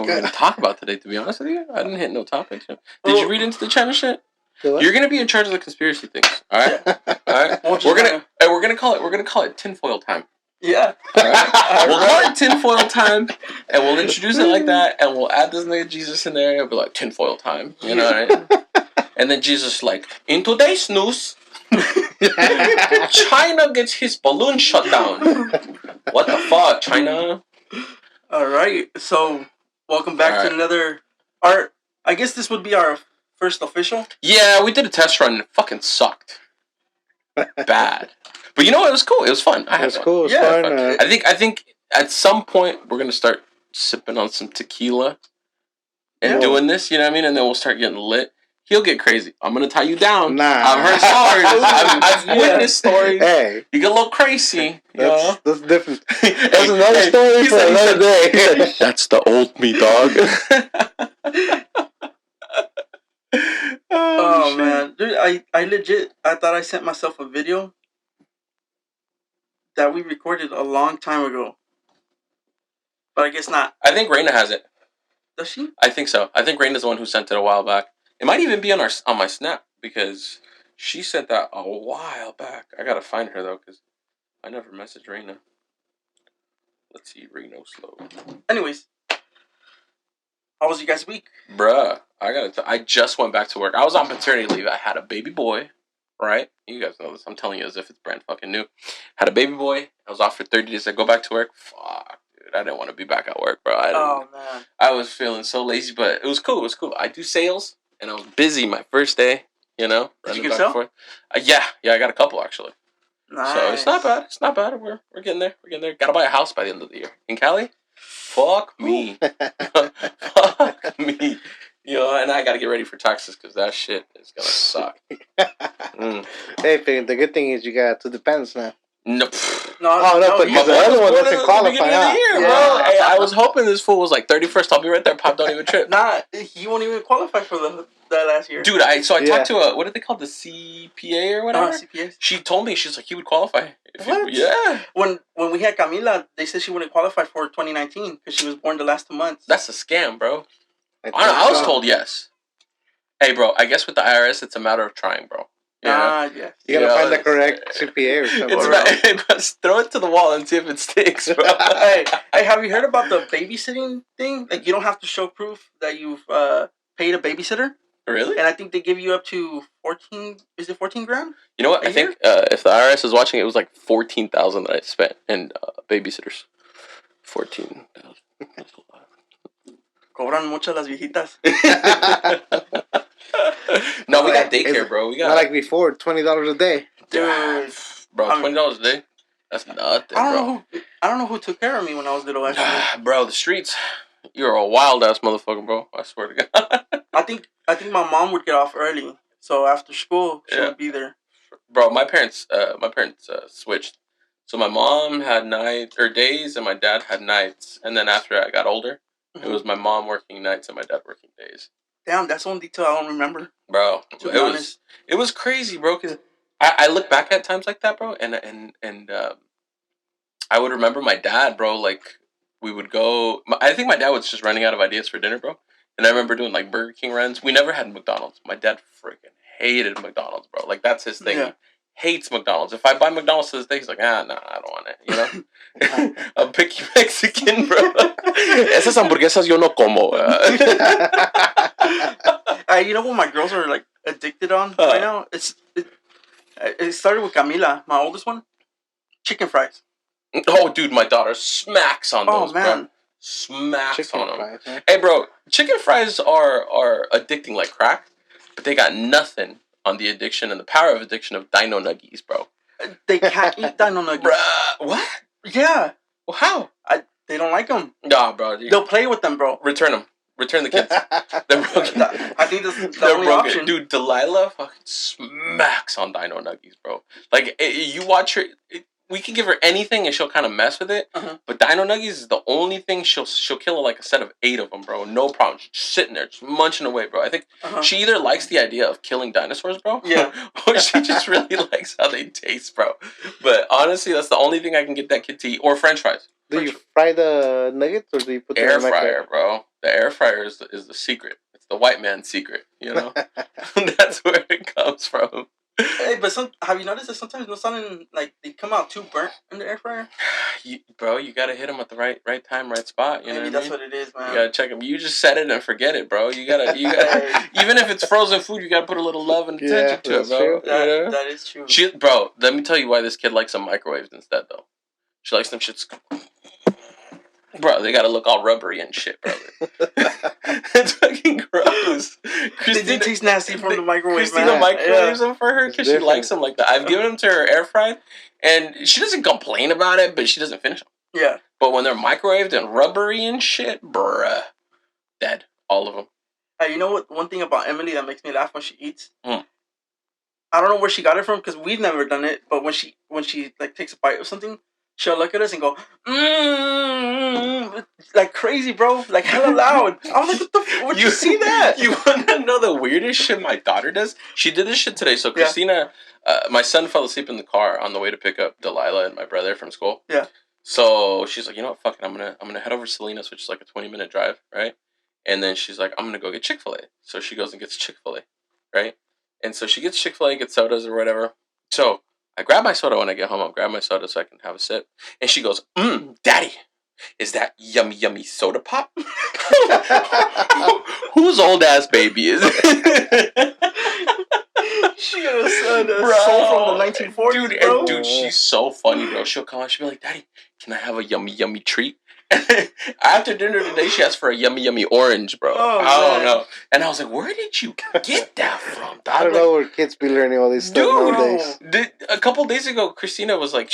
what we're going to talk about today, to be honest with you. I didn't hit no topics. Did you read into the China shit? You're going to be in charge of the conspiracy things. All right? All right? We're going to call it tinfoil time. Yeah. All right? We'll call it tinfoil time, and we'll introduce it like that, and we'll add this nigga Jesus in there. It'll be like tinfoil time. You know what I mean? And then Jesus like, in today's news, China gets his balloon shut down. What the fuck, China? All right. So, welcome back to another... I guess this would be our first official. Yeah, we did a test run and it fucking sucked. Bad. But you know what? It was cool. It was fun. It was cool. It was fun. I think at some point we're going to start sipping on some tequila and doing this, you know what I mean? And then we'll start getting lit. He'll get crazy. I'm going to tie you down. Nah. I've heard stories. I've witnessed stories. Hey. You get a little crazy. That's different. That's another story for another day. That's the old me, dog. Oh man. Dude, I legit, I thought I sent myself a video that we recorded a long time ago. But I guess not. I think Raina has it. Does she? I think so. I think Raina's the one who sent it a while back. It might even be on my Snap because she sent that a while back. I gotta find her though because I never messaged Raina. Let's see, Reno slow. Anyways, how was you guys' week? Bruh, I just went back to work. I was on paternity leave. I had a baby boy, right? You guys know this. I'm telling you as if it's brand fucking new. Had a baby boy. I was off for 30 days. I go back to work. Fuck. I didn't want to be back at work, bro. Man. I was feeling so lazy, but it was cool. It was cool. I do sales, and I was busy my first day, you know. Did you get sell? Yeah, I got a couple, actually. Nice. So it's not bad. It's not bad. We're getting there. We're getting there. Got to buy a house by the end of the year. In Cali? Fuck me. Fuck me. You know, and I got to get ready for taxes because that shit is going to suck. Hey, the good thing is you got 2 dependents now. No, but the other one doesn't qualify. Bro. Hey, I was hoping this fool was like 31st. I'll be right there. Pop, don't even trip. Nah, he won't even qualify for that last year. Dude, I talked to what did they call the CPA or whatever? CPA. She told me she's like he would qualify. What? Yeah. When we had Camila, they said she wouldn't qualify for 2019 because she was born the last 2 months. That's a scam, bro. I was told yes. Hey, bro. I guess with the IRS, it's a matter of trying, bro. Yeah. You gotta find the correct CPA or something. Throw it to the wall and see if it sticks, bro. Hey, have you heard about the babysitting thing? Like, you don't have to show proof that you've paid a babysitter. Really? And I think they give you up to 14. Is it 14 grand? You know what? I think if the IRS is watching, it was like 14,000 that I spent in babysitters. 14,000. That's a lot. Cobran mucho las viejitas. No, we got daycare, bro. We got not like before, $20 a day. Dude, bro, $20 a day. That's nothing, bro. I don't know who took care of me when I was little. Actually, bro, the streets. You're a wild ass motherfucker, bro. I swear to God. I think my mom would get off early, so after school she would be there. Bro, my parents switched. So my mom had days, and my dad had nights. And then after I got older, it was my mom working nights and my dad working days. Damn, that's one detail I don't remember. Bro, it was crazy, bro. Cause I look back at times like that, bro, and I would remember my dad, bro. Like we would go. I think my dad was just running out of ideas for dinner, bro. And I remember doing like Burger King runs. We never had McDonald's. My dad freaking hated McDonald's, bro. Like that's his thing. Yeah. He hates McDonald's. If I buy McDonald's to this day, he's like, nah, I don't want it. You know, a picky Mexican, bro. Esas hamburguesas yo no como. You know what my girls are like addicted on right now? It started with Camila, my oldest one. Chicken fries. Oh, dude, my daughter smacks on those, bro. Smacks chicken on them. Fries, huh? Hey, bro, chicken fries are addicting like crack, but they got nothing on the addiction and the power of addiction of Dino Nuggies, bro. They can't eat Dino Nuggies. Bruh, what? Yeah. Well, how? They don't like them. Nah, bro. They'll play with them, bro. Return them. Return the kids. They're broken. I think that's the only option. Dude, Delilah fucking smacks on Dino Nuggies, bro. Like, you watch her... we can give her anything and she'll kind of mess with it. But Dino Nuggies is the only thing she'll kill like a set of 8 of them, bro. No problem. She's just sitting there, just munching away, bro. I think she either likes the idea of killing dinosaurs, bro. Yeah. Or she just really likes how they taste, bro. But honestly, that's the only thing I can get that kid to eat. Or French fries. Do you fry the nuggets or do you put them Air in the microwave? fryer, bro. The air fryer is the secret. It's the white man's secret, you know? That's where it comes from. Hey, but have you noticed that sometimes no something like they come out too burnt in the air fryer? Bro, you gotta hit them at the right time, right spot. You know Maybe what I that's mean? what it is, man. You gotta check them. You just set it and forget it, bro. You gotta. Even if it's frozen food, you gotta put a little love and attention to it, bro. True. That is true. Bro, let me tell you why this kid likes some microwaves instead, though. She likes them shits. Bro, they gotta look all rubbery and shit, brother. It's fucking gross. They do taste nasty from the microwave, Christina man. microwaves them for her because she likes them like that. I've given them to her air fried, and she doesn't complain about it, but she doesn't finish them. Yeah. But when they're microwaved and rubbery and shit, bruh, dead. All of them. You know what? One thing about Emily that makes me laugh when she eats. Mm. I don't know where she got it from because we've never done it. But when she like takes a bite of something, she'll look at us and go, like crazy, bro, like hella loud. I'm like, what the? Would you see that? You want to know the weirdest shit my daughter does? She did this shit today. So Christina, my son fell asleep in the car on the way to pick up Delilah and my brother from school. Yeah. So she's like, you know what, fuck it, I'm gonna head over to Salinas, which is like a 20-minute drive, right? And then she's like, I'm gonna go get Chick-fil-A. So she goes and gets Chick-fil-A, right? And so she gets Chick-fil-A, gets sodas or whatever. So I grab my soda when I get home. I'll grab my soda so I can have a sip. And she goes, Daddy, is that yummy soda pop? Whose old ass baby is it? She got a soul from the 1940s, dude, she's so funny, bro. She'll come out, she'll be like, Daddy, can I have a yummy treat? After dinner today, she asked for a yummy orange, bro. Oh, I don't know. And I was like, where did you get that from, dog? I don't know where kids be learning all these stuff nowadays. A couple days ago, Christina was like,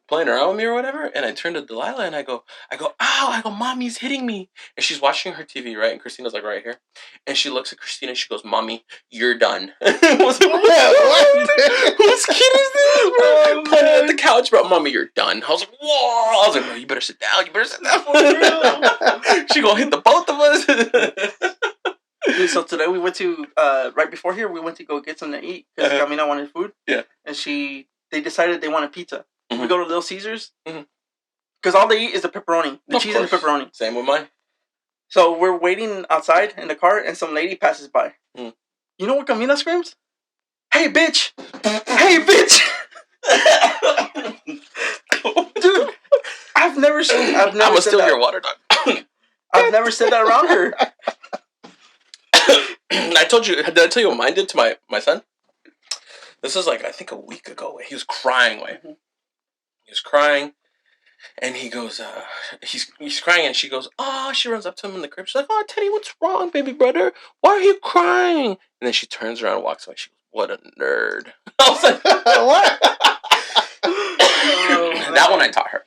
playing around with me or whatever, and I turned to Delilah and I go, ow, I go, Mommy's hitting me. And she's watching her TV, right? And Christina's like right here. And she looks at Christina and she goes, Mommy, you're done. I was like, what? Whose kid is this? Oh, pointing at the couch, bro. Mommy, you're done. I was like, whoa. I was like, bro, you better sit down. She gonna hit the both of us. Dude, so today we went to, right before here, we went to go get something to eat because Camila wanted food. Yeah. And they decided they wanted pizza. Mm-hmm. We go to Little Caesars because all they eat is the pepperoni, the cheese and the pepperoni. Same with mine. So we're waiting outside in the car, and some lady passes by. You know what Camila screams? Hey, bitch! Hey, bitch! Dude, I've never I'm gonna steal your water, dog. I've never said that around her. Did I tell you what mine did to my son? This is like, I think a week ago. He was crying, He was crying, and he goes, he's crying, and she goes, she runs up to him in the crib. She's like, oh, Teddy, what's wrong, baby brother? Why are you crying? And then she turns around and walks away. She goes, what a nerd. I was like, what? That one I taught her.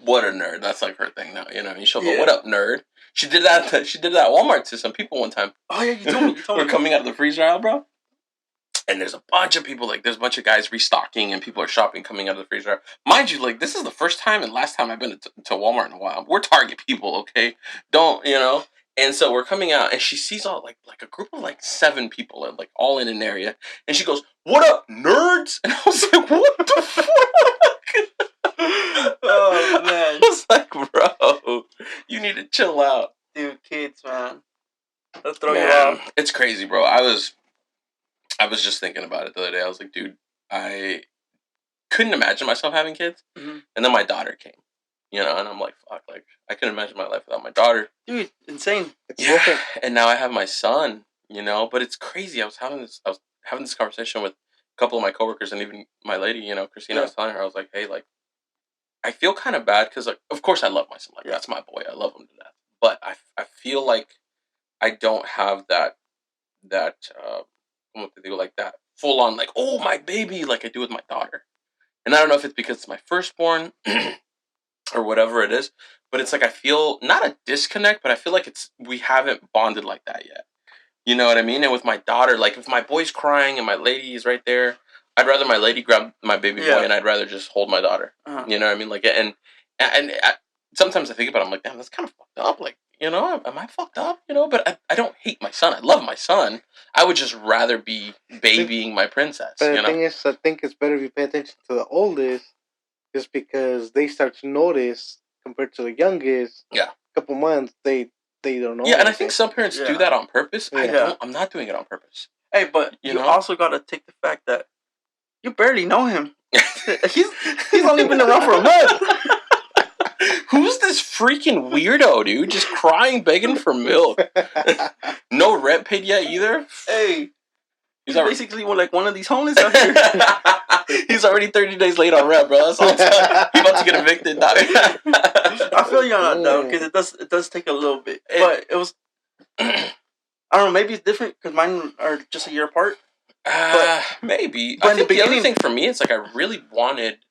What a nerd. That's like her thing now. You know, she'll go, what up, nerd? She did that at Walmart to some people one time. Oh, yeah, you told me. We're coming out of the freezer aisle, bro. And there's a bunch of people, there's a bunch of guys restocking and people are shopping coming out of the freezer. Mind you, this is the first time and last time I've been to Walmart in a while. We're Target people, okay? Don't, And so we're coming out and she sees all, like a group of 7 people, all in an area. And she goes, what up, nerds? And I was like, what the fuck? Oh, man. I was like, bro, you need to chill out. Dude, kids, man. Let's throw you off. It's crazy, bro. I was just thinking about it the other day. I was like, dude, I couldn't imagine myself having kids. Mm-hmm. And then my daughter came, and I'm like, fuck, I couldn't imagine my life without my daughter. Dude, insane. Yeah. And now I have my son, but it's crazy. I was having this conversation with a couple of my coworkers and even my lady, Christina. I was telling her, I was like, hey, I feel kind of bad because, of course I love my son. That's my boy. I love him to death. But I feel like I don't have that full on, oh, my baby, like I do with my daughter. And I don't know if it's because it's my firstborn or whatever it is, but it's I feel not a disconnect, but I feel like we haven't bonded like that yet. You know what I mean? And with my daughter, if my boy's crying and my lady is right there, I'd rather my lady grab my baby boy and I'd rather just hold my daughter. Uh-huh. You know what I mean? And sometimes I think about it, I'm like, damn, that's kind of fucked up. Am I fucked up? But I don't hate my son. I love my son. I would just rather be babying my princess. But the thing is, I think it's better if you pay attention to the oldest, just because they start to notice compared to the youngest, Yeah. couple months, they don't know. Yeah, and I think some parents do that on purpose. Yeah. I'm not doing it on purpose. Hey, but you also got to take the fact that you barely know him. He's only been around for a month. Who's this freaking weirdo, dude? Just crying, begging for milk. No rent paid yet either. Hey, he's basically like one of these homeless out here. He's already 30 days late on rent, bro. That's all. He's about to get evicted. I feel you on that though, because it does take a little bit, but it was. I don't know. Maybe it's different because mine are just a year apart. Maybe. But I think the other thing for me, it's like I really wanted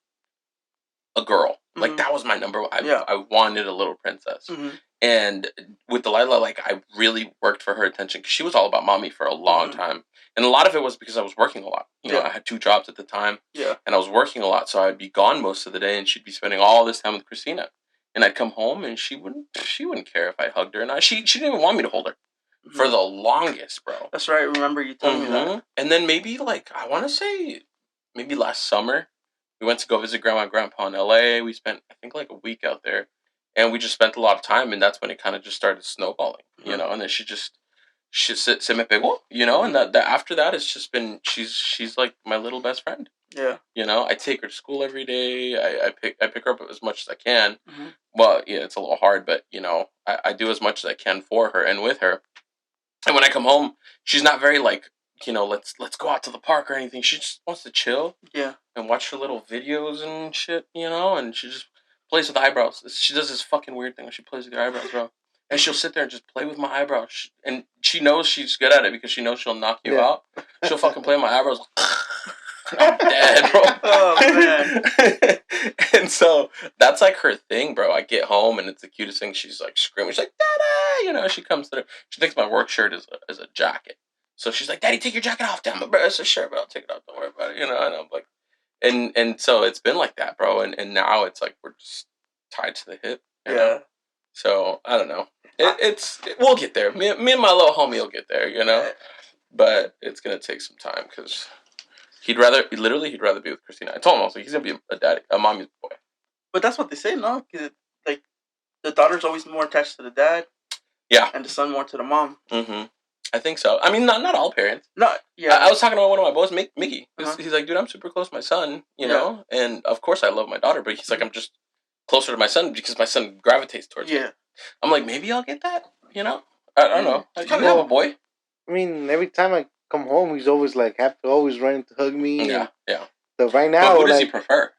a girl. Like that was my number one. I wanted a little princess. And with Delilah, like I really worked for her attention because she was all about mommy for a long time. And a lot of it was because I was working a lot. You know, I had 2 jobs at the time. Yeah. And I was working a lot, so I'd be gone most of the day, and she'd be spending all this time with Christina. And I'd come home, and she wouldn't care if I hugged her or not. She didn't even want me to hold her for the longest, bro. That's right. Remember you told me that. And then maybe like I want to say maybe last summer. We went to go visit Grandma and Grandpa in LA. We spent, I think, like a week out there. And we just spent a lot of time. And that's when it kind of just started snowballing, you know. And then she se me pegó, you know. And that after that, it's just been, she's like my little best friend. Yeah. You know, I take her to school every day. I pick her up as much as I can. Well, yeah, it's a little hard. But, you know, I do as much as I can for her and with her. And when I come home, she's not very like, you know, let's go out to the park or anything. She just wants to chill. Yeah. And watch her little videos and shit, you know, and she just plays with eyebrows. She does this fucking weird thing where she plays with your eyebrows, bro. And she'll sit there and just play with my eyebrows. And she knows she's good at it because she knows she'll knock you out. She'll fucking play with my eyebrows. I'm dead, bro. Oh, man. And so that's like her thing, bro. I get home and it's the cutest thing. She's like screaming. She's like, Dada! You know, she comes to she thinks my work shirt is a jacket. So she's like, Daddy, take your jacket off. Damn, bro, it's a shirt, but I'll take it off. Don't worry about it. You know, and I'm like, and so it's been like that, bro. And now it's like we're just tied to the hip. You know? So I don't know. We'll get there. Me and my little homie will get there. You know, but it's gonna take some time because he'd rather be with Christina. I told him also he's gonna be a mommy's boy. But that's what they say, no? Because like the daughter's always more attached to the dad. Yeah. And the son more to the mom. I think so. I mean, not all parents. No, yeah. I was talking about one of my boys, Mickey. He's like, dude, I'm super close to my son, you know? And, of course, I love my daughter, but he's like, I'm just closer to my son because my son gravitates towards me. I'm like, maybe I'll get that, you know? I don't know. You have a boy? I mean, every time I come home, he's always, like, always running to hug me. Yeah. So right now... But who does he prefer?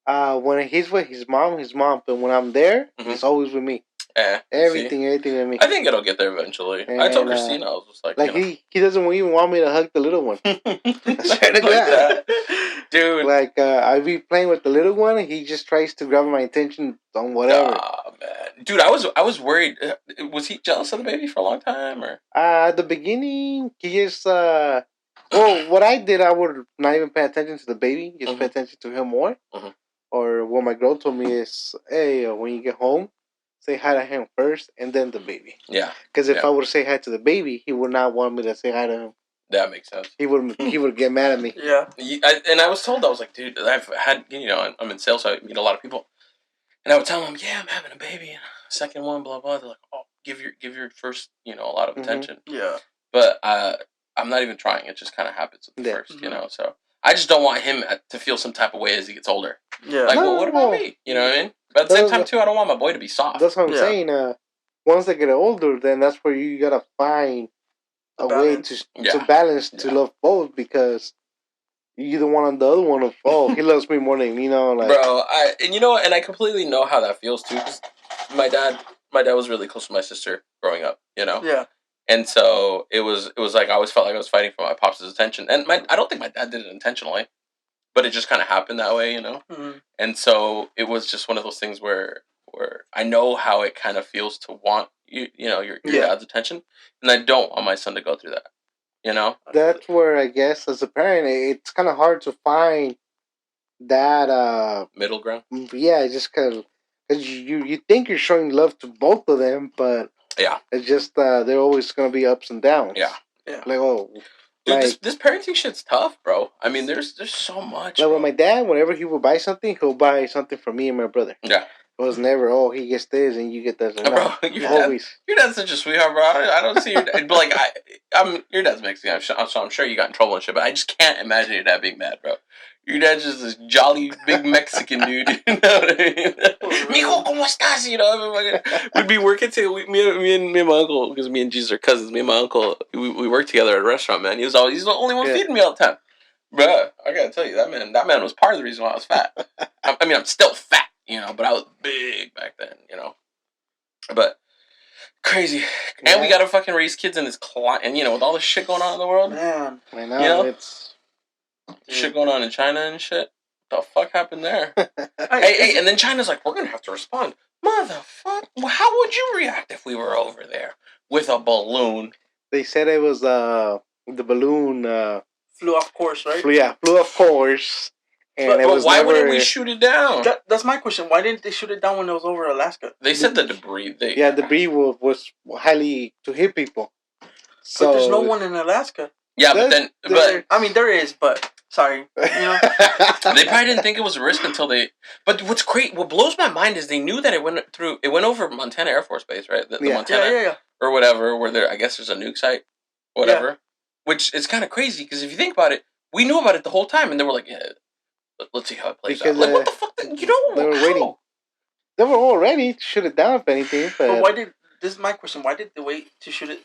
When he's with his mom. But when I'm there, he's always with me. Everything with me. I think it'll get there eventually. And, I told Christina, I was just like, he doesn't even want me to hug the little one. That. Dude. Like I be playing with the little one, and he just tries to grab my attention on whatever. Oh man, dude, I was worried. Was he jealous of the baby for a long time, or? At the beginning, he just well, what I did, I would not even pay attention to the baby, just pay attention to him more. Or what my girl told me is, hey, when you get home, say hi to him first, and then the baby. Yeah. Because if I were to say hi to the baby, he would not want me to say hi to him. That makes sense. He would get mad at me. Yeah. And I was told, I was like, dude, I've had, you know, I'm in sales, so I meet a lot of people. And I would tell them, yeah, I'm having a baby, second one, blah, blah. They're like, oh, give your first, you know, a lot of attention. Yeah. But I'm not even trying. It just kind of happens at the first, you know, so. I just don't want him to feel some type of way as he gets older. Yeah. Like, well, what about me? You know what I mean? But at the same time, too, I don't want my boy to be soft. That's what I'm saying. Once they get older, then that's where you gotta find a way to balance, to love both, because you don't want the other one to fall. He loves me more than, you know, like. Bro, and I completely know how that feels, too, because my dad was really close to my sister growing up, you know? Yeah. And so it was like I always felt like I was fighting for my pops' attention. And I don't think my dad did it intentionally, but it just kind of happened that way, you know? And so it was just one of those things where I know how it kind of feels to want your dad's attention, and I don't want my son to go through that, you know? That's where I guess as a parent, it's kind of hard to find that middle ground. Yeah, just because you think you're showing love to both of them, but yeah, it's just they're always gonna be ups and downs. Yeah. Like dude, this parenting shit's tough, bro. I mean, there's so much. Like with my dad, whenever he would buy something, he'll buy something for me and my brother. Yeah. It was never, oh, he gets this and you get that. Bro, your dad's such a sweetheart, bro. I don't see your dad, but like your dad's Mexican, so I'm sure you got in trouble and shit. But I just can't imagine your dad being mad, bro. Your dad's just this jolly big Mexican dude. You know what I mean? Mijo, ¿cómo estás? You know, we'd be working together. Me and my uncle, because me and Jesus are cousins. Me and my uncle, we worked together at a restaurant. Man, he's the only one feeding me all the time. Bro, I gotta tell you, that man was part of the reason why I was fat. I mean, I'm still fat, you know, but I was big back then, you know. But crazy, and we gotta fucking raise kids in this climate, and you know, with all this shit going on in the world, man. I know, you know, it's shit going on in China and shit. What the fuck happened there? hey, and then China's like, we're gonna have to respond. Motherfucker, how would you react if we were over there with a balloon? They said it was the balloon. Flew off course, right? Flew off course. And but why wouldn't we shoot it down? That's my question. Why didn't they shoot it down when it was over Alaska? They said the debris. Debris was highly to hit people. So, but there's no one in Alaska. Yeah, but I mean, there is, but sorry, you know. They probably didn't think it was a risk until they. But what's great, what blows my mind is they knew that it went over Montana Air Force Base, right? The Montana or whatever, where there, I guess there's a nuke site, whatever. Yeah. Which is kind of crazy because if you think about it, we knew about it the whole time, and they were like, "Yeah, let's see how it plays out." Like, what the fuck? You know, they were waiting. They were all ready to shoot it down if anything. But why did this is my question? Why did they wait to shoot it?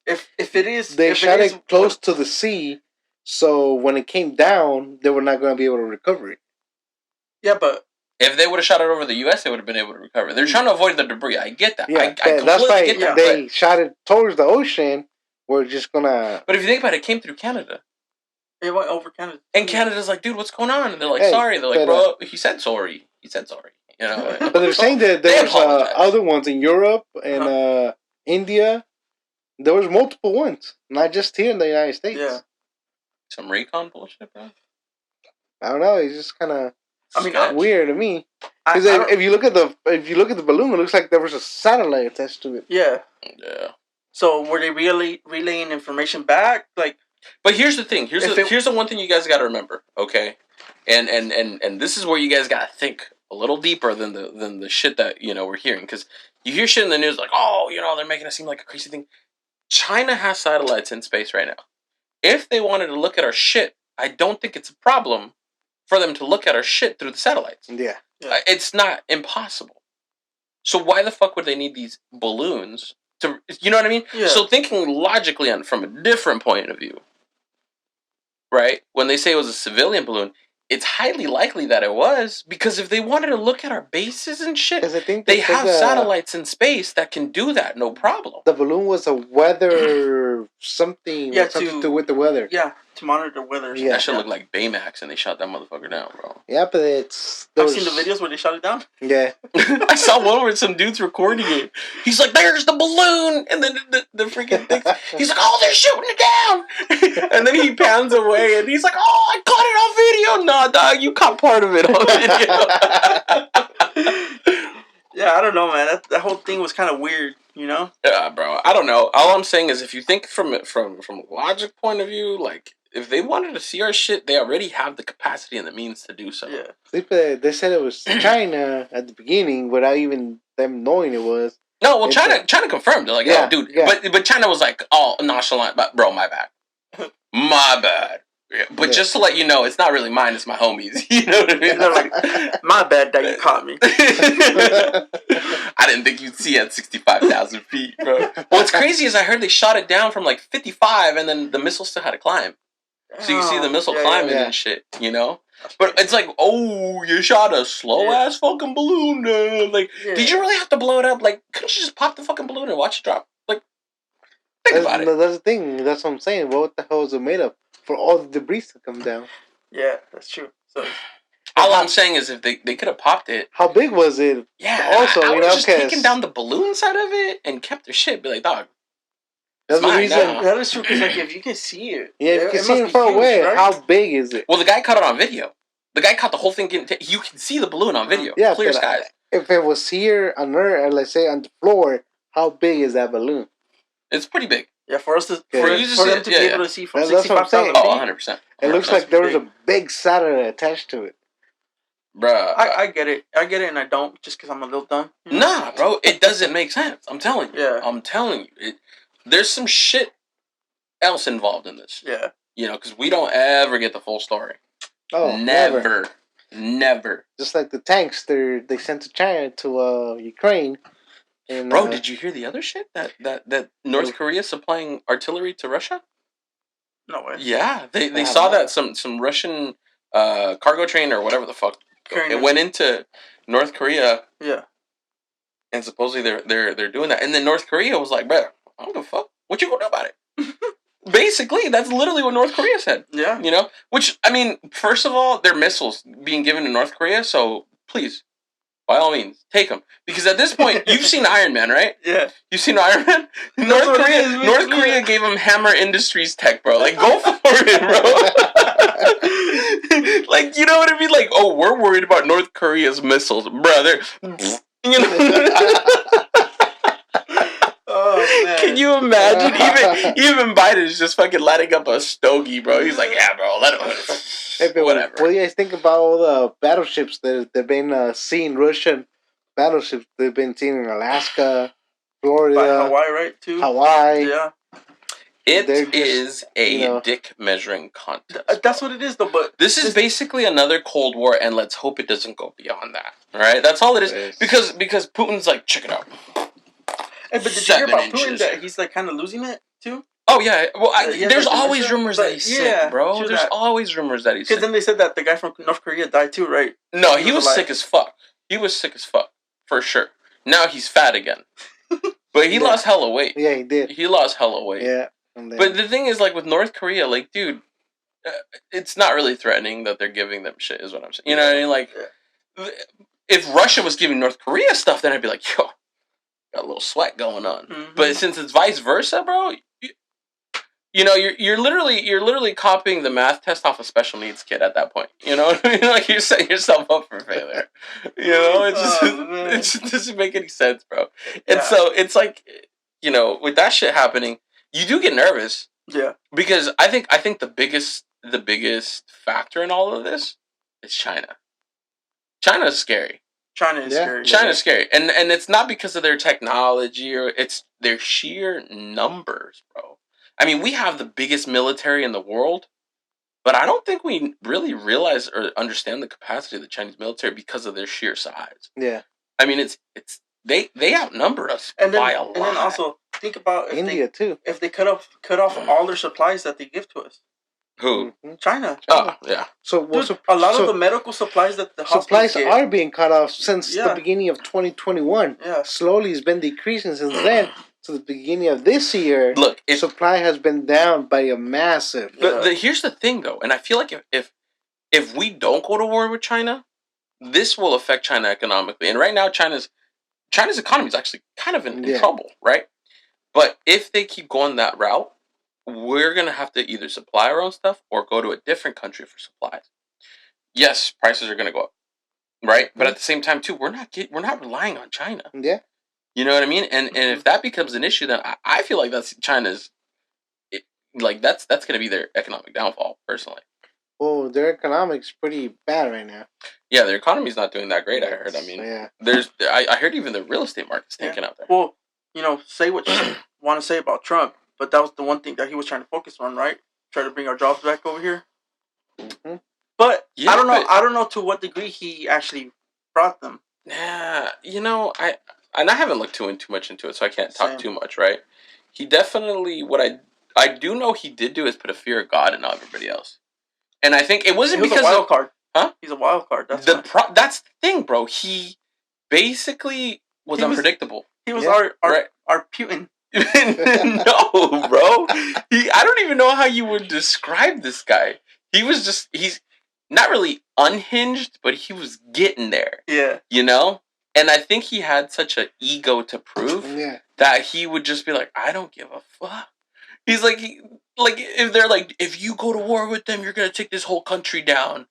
If it is, they shot it close to the sea, so when it came down, they were not going to be able to recover it. Yeah, but if they would have shot it over the U.S., they would have been able to recover it. They're trying to avoid the debris. I get that. Yeah, I completely that's why get that. They shot it towards the ocean. We're just gonna. But if you think about it, it came through Canada. It went over Canada. And Canada's like, dude, what's going on? And they're like, sorry. They're like, bro, he said sorry. You know. But they're saying that there was other ones in Europe and India. There was multiple ones, not just here in the United States. Yeah. Some recon bullshit, bro. I don't know. It's just kind of. I mean, weird to me. Because if you look at the balloon, it looks like there was a satellite attached to it. Yeah. Yeah. So were they really relaying information back? Like, but here's the thing. Here's the one thing you guys got to remember, okay? And this is where you guys got to think a little deeper than the shit that we're hearing, because you hear shit in the news like, oh, they're making it seem like a crazy thing. China has satellites in space right now. If they wanted to look at our shit, I don't think it's a problem for them to look at our shit through the satellites. Yeah. It's not impossible. So why the fuck would they need these balloons? You know what I mean? Yeah. So thinking logically from a different point of view, right? When they say it was a civilian balloon, it's highly likely that it was, because if they wanted to look at our bases and shit, they have satellites in space that can do that, no problem. The balloon was a weather something, something to do with the weather. Yeah, to monitor weather. Yeah. That should look like Baymax, and they shot that motherfucker down, bro. Yeah, but it's... I've seen the videos where they shot it down. Yeah. I saw one where some dude's recording it. He's like, there's the balloon! And then the freaking thing, he's like, oh, they're shooting it down! And then he pans away, and he's like, oh, I caught it on video! No, dog, you caught part of it on video. Yeah, I don't know, man. That whole thing was kind of weird, Yeah, bro. I don't know. All I'm saying is, if you think from a logic point of view, like, if they wanted to see our shit, they already have the capacity and the means to do so. Yeah. They said it was China at the beginning without even them knowing it was. No, well, China confirmed. They're like, oh, dude. Yeah. But China was like, oh, nonchalant. But, bro, my bad. My bad. Yeah. But just to let you know, it's not really mine. It's my homies. You know what I mean? They're like, my bad that you caught me. I didn't think you'd see at 65,000 feet, bro. What's crazy is I heard they shot it down from like 55, and then the missile still had to climb. So you see the missile climbing and shit, But it's like, oh, you shot a slow-ass fucking balloon down. Like, did you really have to blow it up? Like, couldn't you just pop the fucking balloon and watch it drop? Like, think about it. That's the thing. That's what I'm saying. What the hell is it made of? For all the debris to come down. Yeah, that's true. So, all I'm saying is if they could have popped it. How big was it? Yeah, also, I would have just taken down the balloon side of it and kept their shit. Be like, dog. That's the reason. That is true, because like, if you can see it. Yeah, if you can see it far away, right? How big is it? Well, the guy caught it on video. The guy caught the whole thing. You can see the balloon on video. Yeah, clear skies. If it was here on Earth, or let's say on the floor, how big is that balloon? It's pretty big. Yeah, for them to be able to see from 65,000 feet. Oh, 100%. It looks like there was a big satellite attached to it. Bruh. I get it. I get it, and I don't just because I'm a little dumb. You know? Nah, bro. It doesn't make sense. I'm telling you. Yeah. I'm telling you. There's some shit else involved in this. Yeah. You know, because we don't ever get the full story. Oh, Never. Just like the tanks they sent to China to Ukraine. And, bro, did you hear the other shit that North Korea supplying artillery to Russia? No way. Yeah, they saw that some Russian cargo train or whatever the fuck it went into North Korea. Yeah. And supposedly they're doing that, and then North Korea was like, "Bro, I don't give a fuck. What you gonna do about it?" Basically, that's literally what North Korea said. Yeah. You know, which I mean, first of all, they're missiles being given to North Korea, so please, by all means, take them. Because at this point, you've seen Iron Man, right? Yeah. You've seen Iron Man. North Korea gave him Hammer Industries tech, bro. Like, go for it, bro. Like, you know what I mean? Like, oh, we're worried about North Korea's missiles, brother. You know. Oh, man. Can you imagine? Even Biden is just fucking lighting up a stogie, bro. He's like, yeah, bro, let him. Hey, whatever. What do you guys think about all the battleships that they've been seeing? Russian battleships they've been seeing in Alaska, Florida, by Hawaii, right? Too. Hawaii. Yeah. It is a dick measuring contest. That's what it is, though. But this is basically another Cold War, and let's hope it doesn't go beyond that. All right, that's all it is. Because Putin's like, check it out. Hey, but did you hear about Putin that he's like kind of losing it too? Oh yeah, well there's always rumors that he's sick, bro. There's always rumors that he's sick. Because then they said that the guy from North Korea died too, right? No, he was sick as fuck. He was sick as fuck for sure. Now he's fat again, but he lost hella weight. Yeah, he did. He lost hella weight. Yeah. But the thing is, like with North Korea, like dude, it's not really threatening that they're giving them shit. Is what I'm saying. You know what I mean? Like, if Russia was giving North Korea stuff, then I'd be like, yo. Got a little sweat going on, but since it's vice versa, bro, you know you're literally copying the math test off a special needs kid at that point. You know what I mean? Like you're setting yourself up for failure. You know, it just doesn't make any sense, bro. And so it's like, you know, with that shit happening, you do get nervous. Yeah. Because I think the biggest factor in all of this is China. China's scary. China is scary. China's scary. And it's not because of their technology or it's their sheer numbers, bro. I mean, we have the biggest military in the world, but I don't think we really realize or understand the capacity of the Chinese military because of their sheer size. Yeah. I mean, they outnumber us by a lot. And then also think about India too. If they cut off all their supplies that they give to us. Who? China. Oh, yeah. So a lot of the medical supplies that the supplies are being cut off since the beginning of 2021. Yeah. Slowly, it's been decreasing since then. To the beginning of this year, look, supply has been down by a massive. Here's the thing, though, and I feel like if we don't go to war with China, this will affect China economically. And right now, China's economy is actually kind of in trouble, right? But if they keep going that route, we're going to have to either supply our own stuff or go to a different country for supplies. Yes, prices are going to go up, right? But at the same time, too, we're not relying on China. Yeah. You know what I mean? And if that becomes an issue, then I feel like that's China's, that's going to be their economic downfall, personally. Well, their economic's pretty bad right now. Yeah, their economy's not doing that great, I heard. I mean, I heard even the real estate market's tanking out there. Well, you know, say what you want to say about Trump, but that was the one thing that he was trying to focus on, right? Try to bring our jobs back over here. Mm-hmm. But I don't know to what degree he actually brought them. Yeah, you know, I haven't looked too much into it, so I can't talk too much, right? He definitely, what I do know he did do is put a fear of God in everybody else. And I think it wasn't because a wild card. Huh? He's a wild card. That's that's the thing, bro. He basically was unpredictable. He was our Putin. No, bro. I don't even know how you would describe this guy. He's not really unhinged, but he was getting there. Yeah. You know? And I think he had such an ego to prove that he would just be like, I don't give a fuck. He's like, if they're like, if you go to war with them, you're going to take this whole country down.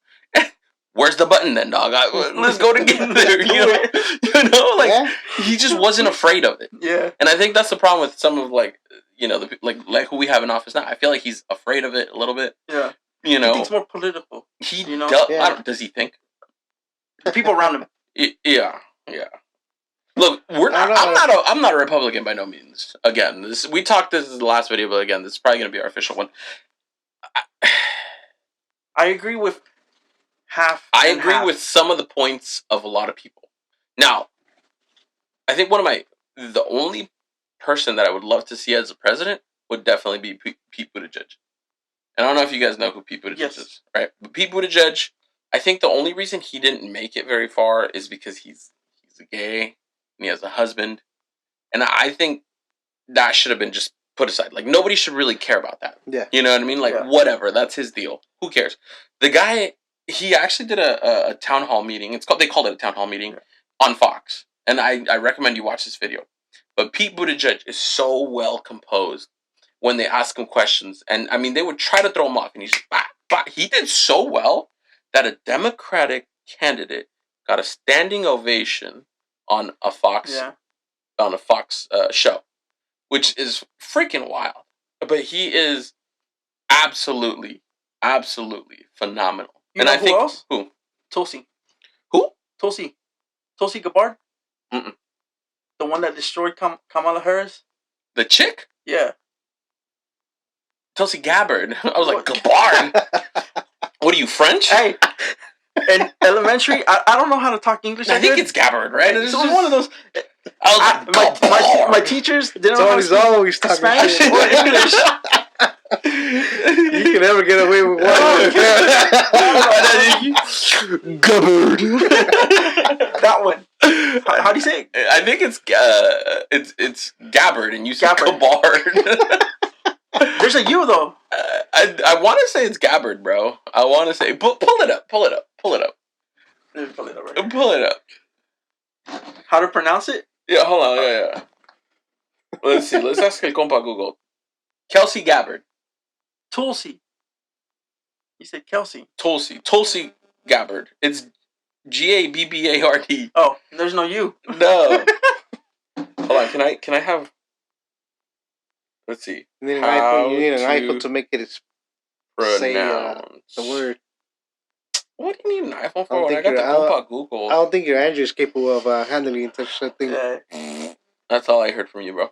Where's the button then, dog? Let's go together. You know, like he just wasn't afraid of it. Yeah. And I think that's the problem with some of like who we have in office now. I feel like he's afraid of it a little bit. Yeah. You know, he thinks more political. Does he think? The people around him. Yeah. Look, I'm not a Republican by no means. Again, we talked this is the last video, but again, this is probably going to be our official one. I agree with half. I agree with some of the points of a lot of people. Now, I think the only person that I would love to see as a president would definitely be Pete Buttigieg. And I don't know if you guys know who Pete Buttigieg is, right? But Pete Buttigieg, I think the only reason he didn't make it very far is because he's a gay and he has a husband. And I think that should have been just put aside. Like, nobody should really care about that. Yeah. You know what I mean? Like, whatever. That's his deal. Who cares? The guy, he actually did a town hall meeting. They called it a town hall meeting on Fox. And I recommend you watch this video. But Pete Buttigieg is so well composed when they ask him questions. And, I mean, they would try to throw him off. And he's just, he did so well that a Democratic candidate got a standing ovation on a Fox show, which is freaking wild. But he is absolutely phenomenal. You know who else? Who? Tulsi. Who? Tulsi Gabbard. Mm-mm. The one that destroyed Kamala Harris. The chick? Yeah. Tulsi Gabbard. I was like, Gabbard? What are you, French? Hey, in elementary, I don't know how to talk English. I think it's Gabbard, right? It's one of those. My teachers didn't know how to speak always talking Spanish or English. You can never get away with one. Gabbard. That one. How do you say it? I think it's Gabbard, and you say Gabbard. There's a U though. I want to say it's Gabbard, bro. I want to say pull it up. Pull it up. Right here. Pull it up. How to pronounce it? Yeah, hold on. Yeah. Let's see. Let's ask el compa Google. Kelsey Gabbard. Tulsi. You said Kelsey. Tulsi Gabbard. It's Gabbard. Oh, there's no U. No. Hold on. Can I have? Let's see. You need an iPhone to make it say the word. What do you need an iPhone for? I got the compa Google. I don't think your Android is capable of handling such a thing. That's all I heard from you, bro.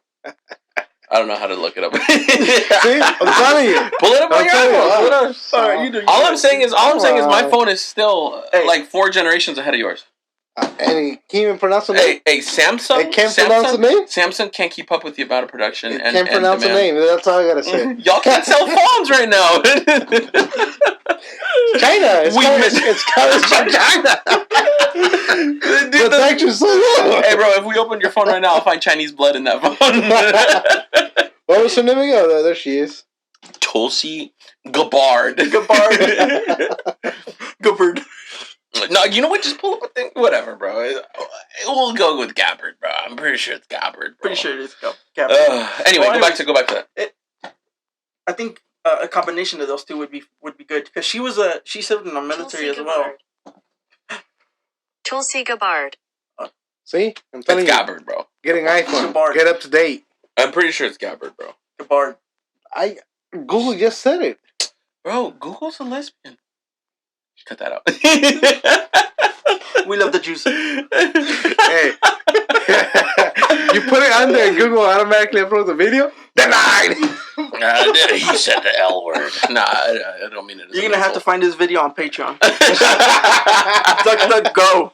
I don't know how to look it up. See, I'm telling you. Pull it up on your iPhone. All I'm saying is my phone is still like 4 generations ahead of yours. And he can't even pronounce the name. Hey, Samsung. It can't pronounce the name. Samsung can't keep up with the amount of production. It can't pronounce the name. That's all I gotta say. Y'all can't sell phones right now. China. It's from China. Dude, the sanctions so low. Hey, bro, if we open your phone right now, I'll find Chinese blood in that phone. What was her name again? There she is. Tulsi Gabbard. Gabbard. No, you know what? Just pull up a thing. Whatever, bro. We'll go with Gabbard, bro. I'm pretty sure it's Gabbard, bro. Pretty sure it is Gabbard. Anyway, go back to that. I think a combination of those two would be good because she served in the military as well. Tulsi Gabbard. See, I'm telling you, Gabbard, bro. Get an iPhone. Gabbard. Get up to date. I'm pretty sure it's Gabbard, bro. Gabbard. Google just said it, bro. Google's a lesbian. Cut that out. We love the juice. Hey. You put it on there and Google automatically uploads the video? Denied! He said the L word. Nah, I don't mean it. You're going to have to find this video on Patreon. Go.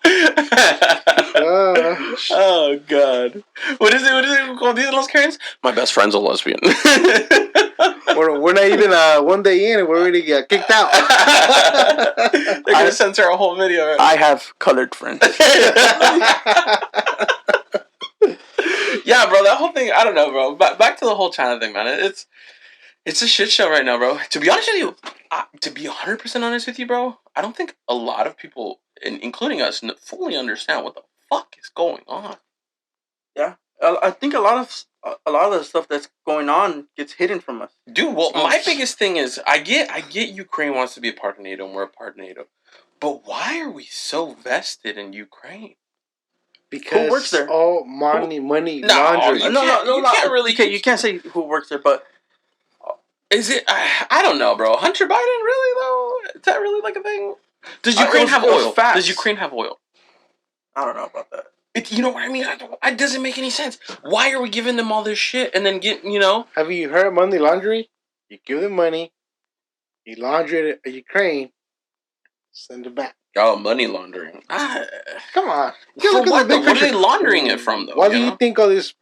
Oh, God. What is it called? These los Karens? My best friend's a lesbian. We're not even one day in and we're already kicked out. They're going to censor a whole video. Right? I have colored friends. Yeah, bro, that whole thing, I don't know, bro. Back to the whole China thing, man. It's a shit show right now, bro. To be honest with you, to be 100% honest with you, bro, I don't think a lot of people, including us, fully understand what the fuck is going on. Yeah, I think a lot of the stuff that's going on gets hidden from us. Dude, well, my biggest thing is, I get Ukraine wants to be a part of NATO, and we're a part of NATO. But why are we so vested in Ukraine? Because who works there? All money laundering. You can't say who works there, but is it? I don't know, bro. Hunter Biden, really though? Is that really like a thing? Does Ukraine have oil? Does Ukraine have oil? I don't know about that. You know what I mean? It doesn't make any sense. Why are we giving them all this shit and then getting, you know? Have you heard of money laundering? You give them money, you launder it at Ukraine, send it back. Oh, money laundering. Come on. For what? What are they laundering it from, though? Why do you think all these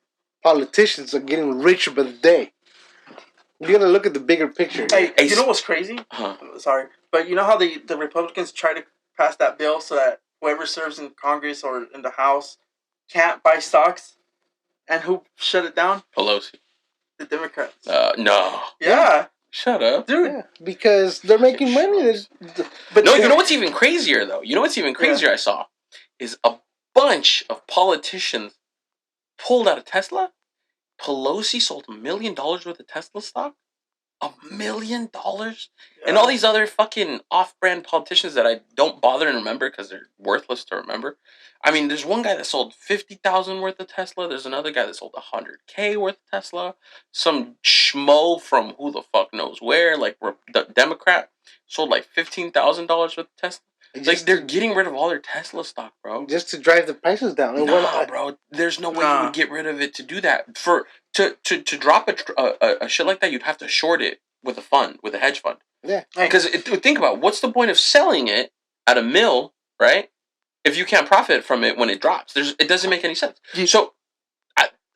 politicians are getting richer by the day? You gotta look at the bigger picture. Hey, you know what's crazy? Sorry. But you know how the Republicans try to pass that bill so that whoever serves in Congress or in the House can't buy stocks? And who shut it down? Pelosi. The Democrats. No. Yeah. Shut up. Dude. Yeah, because they're making money. But no, you know what's even crazier, though? You know what's even crazier I saw? Is a bunch of politicians pulled out of Tesla. Pelosi sold $1 million worth of Tesla stock. $1 million? Yeah. And all these other fucking off-brand politicians that I don't bother to remember because they're worthless to remember. I mean, there's one guy that sold 50,000 worth of Tesla. There's another guy that sold 100K worth of Tesla. Some schmo from who the fuck knows where, like the Democrat, sold like $15,000 worth of Tesla. Like, they're getting rid of all their Tesla stock, bro. Just to drive the prices down. Nah, bro. There's no way you would get rid of it to do that. To drop a shit like that, you'd have to short it with a fund, with a hedge fund. Yeah. Because think about it, what's the point of selling it at a mill, right? If you can't profit from it when it drops. It doesn't make any sense. So,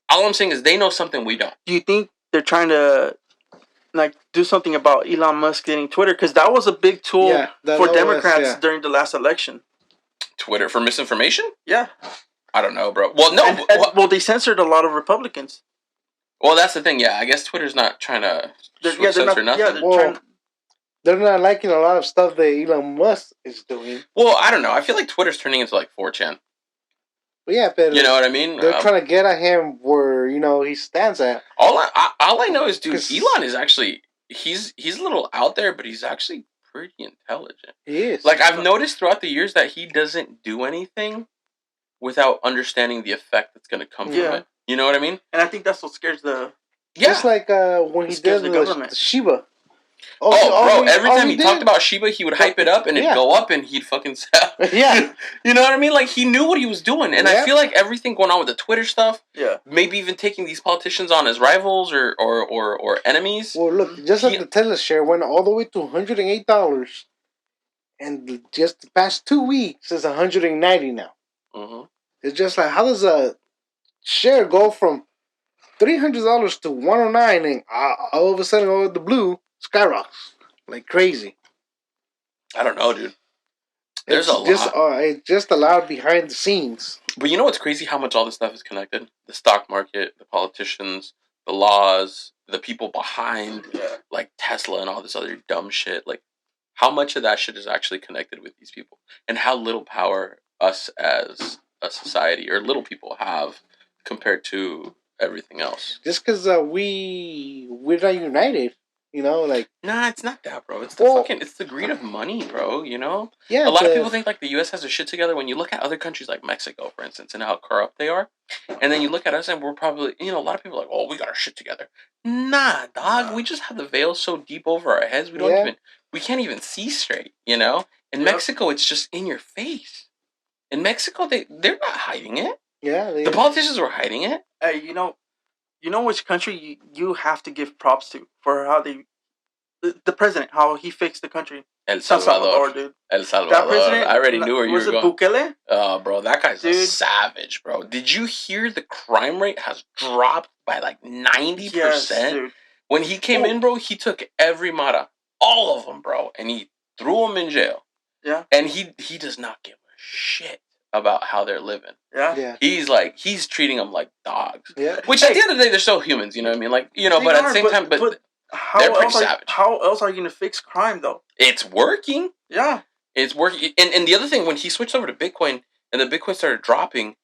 all I'm saying is they know something we don't. Do you think they're trying to do something about Elon Musk getting Twitter? Because that was a big tool for Democrats during the last election. Twitter for misinformation? Yeah. I don't know, bro. Well, no. Well, they censored a lot of Republicans. Well, that's the thing. Yeah, I guess Twitter's not trying to censor nothing. Yeah, they're not liking a lot of stuff that Elon Musk is doing. Well, I don't know. I feel like Twitter's turning into like 4chan. Well, yeah, but you know what I mean? They're trying to get at him where he stands at. All I know is, dude, Elon is actually he's a little out there, but he's actually pretty intelligent. He is. Like, I've noticed throughout the years that he doesn't do anything without understanding the effect that's going to come from it. You know what I mean? And I think that's what scares the... Yeah. Just like when he did the Shiba. Bro, every time he talked about Shiba, he would hype it up and it'd go up and he'd fucking sell. Yeah. You know what I mean? Like, he knew what he was doing. And I feel like everything going on with the Twitter stuff, maybe even taking these politicians on as rivals or enemies. Well, look, just like the Tesla share went all the way to $108. And just the past 2 weeks, it's $190 now. Mm-hmm. It's just like, how does a share go from $300 to $109 and all of a sudden, all the blue skyrockets like crazy? I don't know, dude. There's a lot. It's just a lot behind the scenes. But you know what's crazy? How much all this stuff is connected? The stock market, the politicians, the laws, the people behind, like Tesla and all this other dumb shit. Like, how much of that shit is actually connected with these people, and how little power us as a society or little people have compared to everything else. Just because we're not united, like... Nah, it's not that, bro. It's it's the greed of money, bro, Yeah. A lot of people think, like, the U.S. has their shit together. When you look at other countries like Mexico, for instance, and how corrupt they are, and then you look at us and we're probably, a lot of people are like, oh, we got our shit together. Nah, dog. We just have the veil so deep over our heads, we can't even see straight, In Mexico, it's just in your face. In Mexico, they're not hiding it. Yeah, the politicians were hiding it. Hey, you know which country you have to give props to for how the president, how he fixed the country. El Salvador, dude. El Salvador. I already knew where you were going. Was it Bukele? Oh, bro, that guy's a savage, bro. Did you hear the crime rate has dropped by like 90%? Yes, dude. When he came in, bro, he took every Mara, all of them, bro, and he threw them in jail. Yeah. And he does not give a shit about how they're living. Yeah. He's treating them like dogs. Yeah. Which at the end of the day, they're still humans, you know what I mean? Like, but at the same time, they're pretty savage. How else are you going to fix crime, though? It's working. Yeah. It's working. And the other thing, when he switched over to Bitcoin and the Bitcoin started dropping,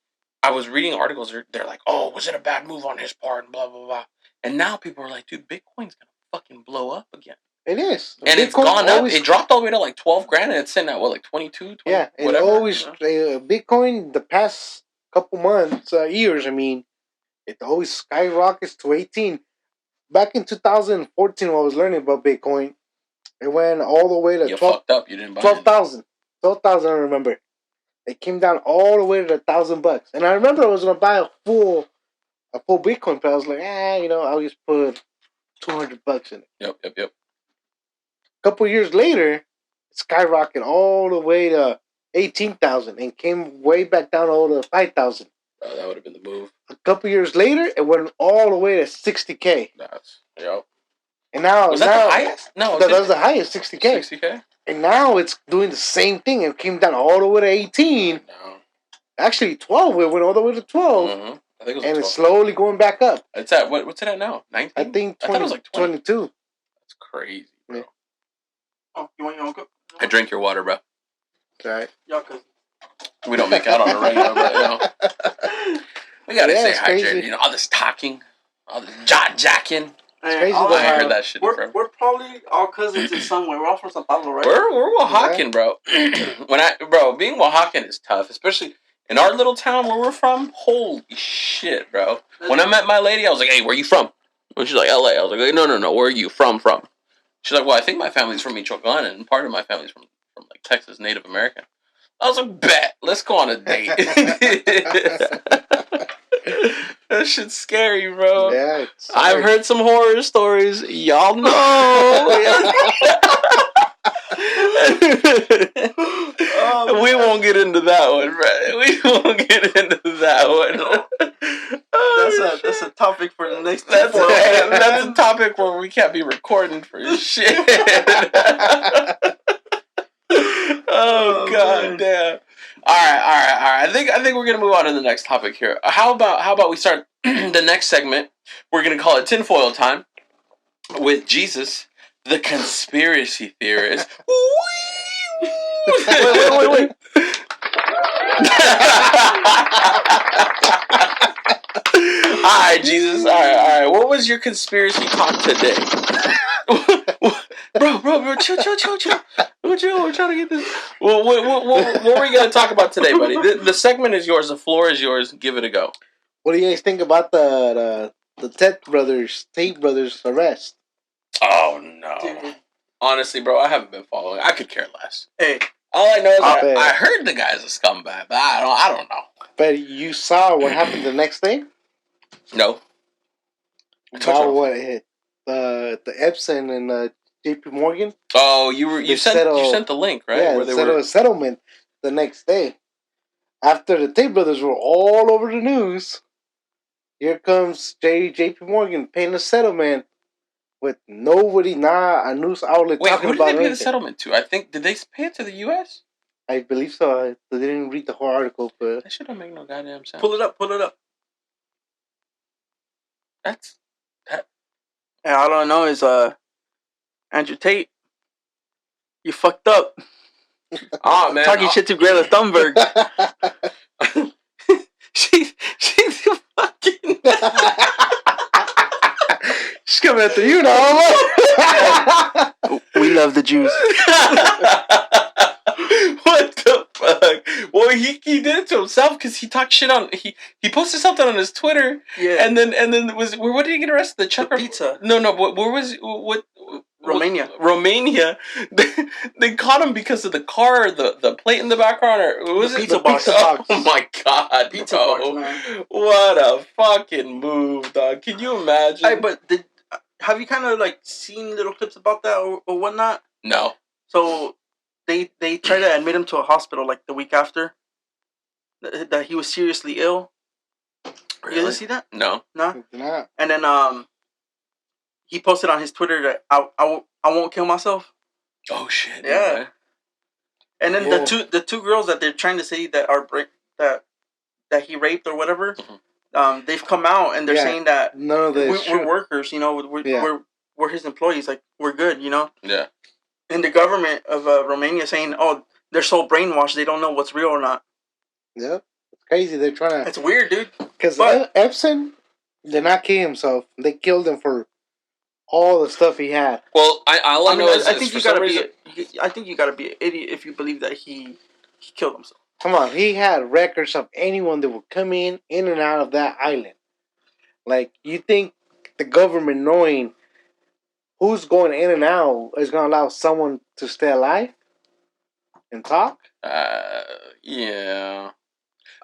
I was reading articles. They're like, oh, was it a bad move on his part? And blah, blah, blah. And now people are like, dude, Bitcoin's going to fucking blow up again. It is. And Bitcoin, it's gone up. It dropped all the way to like 12 grand and it's sitting at what, like 22, 20, yeah, whatever? It always, Bitcoin, the past couple months, years, it always skyrockets to 18. Back in 2014, when I was learning about Bitcoin, it went all the way to 12,000. 12,000, I remember. It came down all the way to $1,000. And I remember I was gonna buy a full Bitcoin, but I was like, I'll just put $200 in it. Yep. A couple years later, it skyrocketed all the way to 18,000 and came way back down all to 5,000. Oh, that would have been the move. A couple years later, it went all the way to 60K. Yep. And now was that the highest? No, that was the highest, 60K. 60K. And now it's doing the same thing. It came down all the way to 18. No. Actually, 12. It went all the way to 12. Mm-hmm. I think it was and 12. it's slowly going back up. It's at what's it at now? 19? I think 20, I thought it was like 22. That's crazy, bro. Yeah. Oh, you want your own cup? I drink your water, bro. All right. Yeah, cause we don't make out on a regular, but we gotta stay hydrated. All this talking, all this jacking. It's crazy. I heard that shit. We're probably all cousins in some way. We're all from San Pablo, right? We're Oaxacan, bro. Being Oaxacan is tough, especially in our little town where we're from. Holy shit, bro. When I met my lady, I was like, "Hey, where you from?" And she's like, "LA." I was like, "No. Where are you from?" She's like, "Well, I think my family's from Michoacan, and part of my family's from like Texas, Native American." I was like, "Bet, let's go on a date." That shit's scary, bro. Yeah, I've heard some horror stories. Y'all know. We won't get into that one, right? We won't get into that one. That's a topic for the next. That's a topic where we can't be recording for shit. Oh god damn. All right. I think we're gonna move on to the next topic here. How about we start the next segment? We're gonna call it tinfoil time with Jesus, the conspiracy theorist. Wait. All right, Jesus. All right. What was your conspiracy talk today? Bro, chill. We're trying to get this. Well, what were you gonna talk about today, buddy? The segment is yours. The floor is yours. Give it a go. What do you guys think about the Tate brothers arrest? Oh no! Dude. Honestly, bro, I haven't been following. I could care less. Hey, all I know is I heard the guy's a scumbag, but I don't know. But you saw what happened the next day? No. About what the Epson and JP Morgan. Oh, you sent the link, right? Yeah, where they were a settlement the next day. After the Tate brothers were all over the news, here comes JP Morgan paying a settlement with nobody, a news outlet talking about it. Wait, who did they pay the settlement to? I think, did they pay it to the U.S.? I believe so. I didn't read the whole article, but that shit don't make no goddamn sense. Pull it up. That. And all I know is Andrew Tate, you fucked up. Oh man, talking shit to Greta Thunberg. she's fucking. She's coming after you now. We love the Jews. What the fuck? Well, he did it to himself because he talked shit on he posted something on his Twitter. Yeah. And then where did he get arrested? The pizza. No. Where was what? Romania. Romania. They caught him because of the car, the plate in the background, or was the it pizza the box? Oh my god, pizza box, man. What a fucking move, dog! Can you imagine? Hey, but have you kind of like seen little clips about that or whatnot? No. So they tried to admit him to a hospital like the week after that he was seriously ill. Really? You didn't see that? No. Nah. And then he posted on his Twitter that I won't kill myself. Oh shit! Yeah. Okay. And then the two girls that they're trying to say that are that he raped or whatever, they've come out and they're saying that we're workers, we're his employees, like we're good, Yeah. And the government of Romania saying, oh, they're so brainwashed they don't know what's real or not. Yeah, it's crazy. They're trying to. It's weird, dude. Because Epson did not kill himself. They killed him for all the stuff he had. Well, I know is I think you gotta be. I think you gotta be an idiot if you believe that he killed himself. Come on, he had records of anyone that would come in and out of that island. Like, you think the government knowing who's going in and out is going to allow someone to stay alive and talk? Yeah.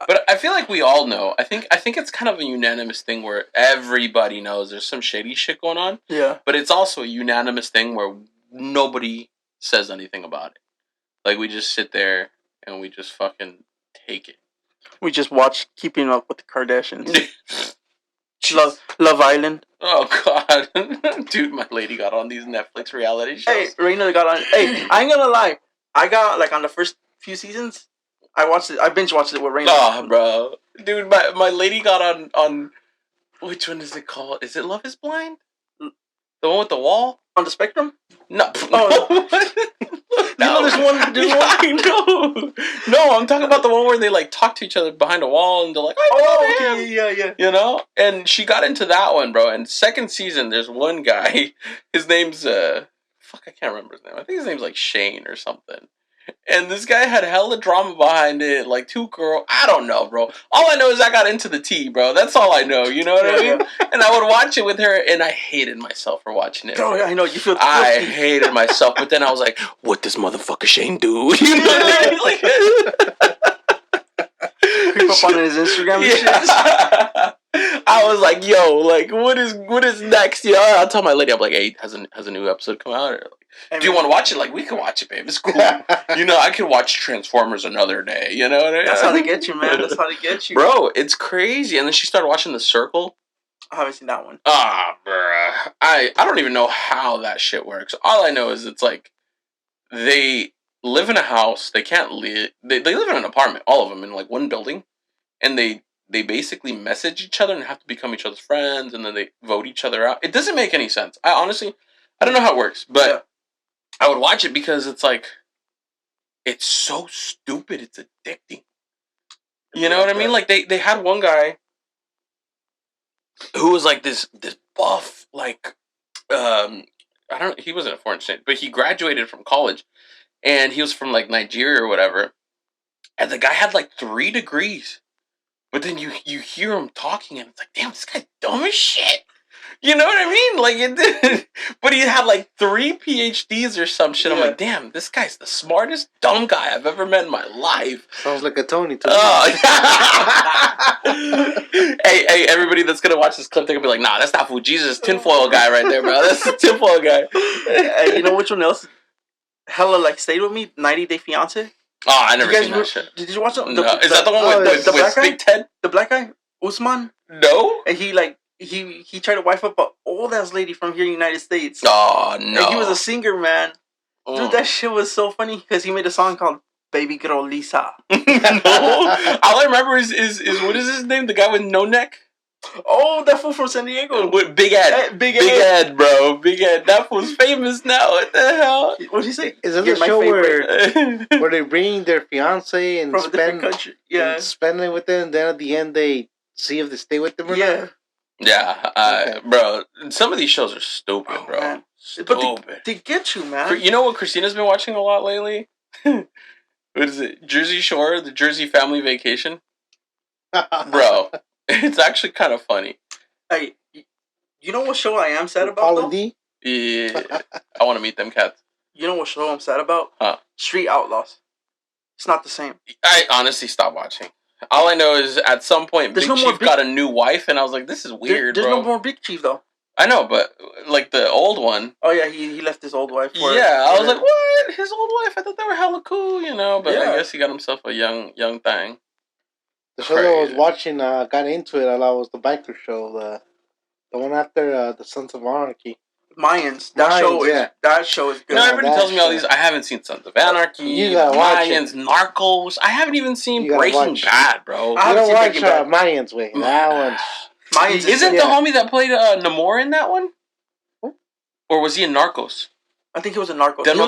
But I feel like we all know. I think it's kind of a unanimous thing where everybody knows there's some shady shit going on. Yeah. But it's also a unanimous thing where nobody says anything about it. Like, we just sit there and we just fucking take it. We just watch Keeping Up with the Kardashians. Love Island. Oh, God. Dude, my lady got on these Netflix reality shows. Hey, Raina got on. Hey, I ain't gonna lie. I got, like, on the first few seasons, I watched it. I binge watched it with Raina. Oh, bro. Dude, my lady got on... Which one is it called? Is it Love is Blind? The one with the wall? On the Spectrum? No. Oh. No, there's one. No, I'm talking about the one where they like talk to each other behind a wall and they're like, "Oh, okay, yeah." You know, and she got into that one, bro. And second season, there's one guy. His name's I can't remember his name. I think his name's like Shane or something. And this guy had hella drama behind it, like two girls. I don't know, bro. All I know is I got into the tea, bro. That's all I know. You know what I mean? And I would watch it with her, and I hated myself for watching it. Oh, yeah, I know. You feel. I hated myself, but then I was like, "What does motherfucker Shane do?" You know what I mean? Like, creep up on his Instagram and shit. I was like, "Yo, like, what is next?" You know, I'll tell my lady, I'm like, "Hey, has a new episode come out?" Or like, hey, do you want to watch it? Like, we can watch it, babe. It's cool. You know, I could watch Transformers another day. You know what I mean? That's how they get you, man. That's how they get you, bro. It's crazy. And then she started watching The Circle. I haven't seen that one. Ah, bruh. I don't even know how that shit works. All I know is it's like they live in a house. They can't live. They live in an apartment. All of them in like one building, and they basically message each other and have to become each other's friends, and then they vote each other out. It doesn't make any sense. I honestly don't know how it works, but. Yeah. I would watch it because it's like, it's so stupid. It's addicting. You know what I mean? Like they had one guy who was like this buff, like, he wasn't a foreign student, but he graduated from college and he was from like Nigeria or whatever. And the guy had like 3 degrees, but then you hear him talking and it's like, damn, this guy's dumb as shit. You know what I mean? Like, it did. But he had like 3 PhDs or some shit. I'm like, damn, this guy's the smartest dumb guy I've ever met in my life. Sounds like a Tony to me. Hey, everybody that's gonna watch this clip, they're gonna be like, nah, that's not Jesus, tinfoil guy right there, bro. That's the tinfoil guy. You know which one else hella like stayed with me? 90 Day Fiance. Oh, I never seen that shit. Did you watch it? No. Is that the one with the black Big Ted? The black guy? Usman? No. And he like he tried to wife up an old ass lady from here in the United States. Oh no! And he was a singer, man. Dude, that shit was so funny because he made a song called "Baby Girl Lisa." No, all I remember is what is his name? The guy with no neck. Oh, that fool from San Diego. With Big Ed. Big Ed, bro. Big Ed. That fool's famous now. What the hell? What did he say? Is that the show where they bring their fiance and from a different country? Yeah. And spend it with them, and then at the end they see if they stay with them or not? Yeah, okay. Bro, some of these shows are stupid, bro. Man. Stupid. But they get you, man. You know what Christina's been watching a lot lately? What is it? Jersey Shore, the Jersey Family Vacation? Bro, it's actually kind of funny. Hey, you know what show I am sad about, Pauly though? D? Yeah. I want to meet them cats. You know what show I'm sad about? Huh? Street Outlaws. It's not the same. I honestly stopped watching. All I know is at some point Big Chief got a new wife, and I was like, this is weird, There's bro. no more Big Chief, though. I know, but like the old one. Oh, yeah, he left his old wife for I was like, what? His old wife? I thought they were hella cool, you know, but I guess he got himself a young thing. The show that I was watching, got into it, was the biker show, the one after the Sons of Anarchy. Mayans. That show is good. You know, everybody tells me all these. I haven't seen Sons of Anarchy. You gotta watch Mayans, Narcos. I haven't even seen Breaking Bad, bro. You don't watch Mayans, wait. That one's... Mayans Isn't the homie that played Namor in that one? Or was he in Narcos? I think he was in Narcos. De No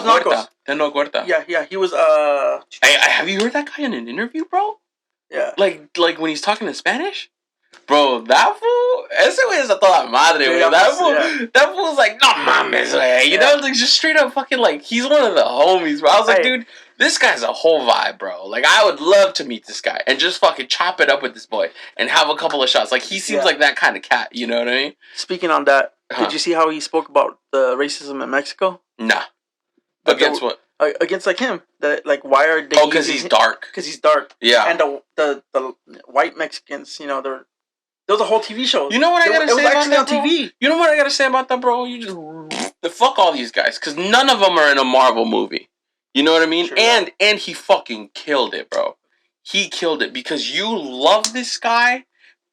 Huerta. Yeah. He was, Hey, have you heard that guy in an interview, bro? Yeah. Like when he's talking in Spanish? Bro, that fool, ese güey es a toda madre, güey. That fool's like, no mames, güey. You know, like just straight up fucking like, he's one of the homies, bro. I was like, dude, this guy's a whole vibe, bro. Like, I would love to meet this guy and just fucking chop it up with this boy and have a couple of shots. Like, he seems like that kind of cat, you know what I mean? Speaking on that, did you see how he spoke about the racism in Mexico? Nah. Against what? against like him. Why are they? Oh, because he's dark. Because he's dark. Yeah. And the white Mexicans, there was a whole TV show. You know what I gotta say about that, bro? TV. You know what I gotta say about that, bro? You just fuck all these guys because none of them are in a Marvel movie. You know what I mean? Sure, and he fucking killed it, bro. He killed it because you love this guy,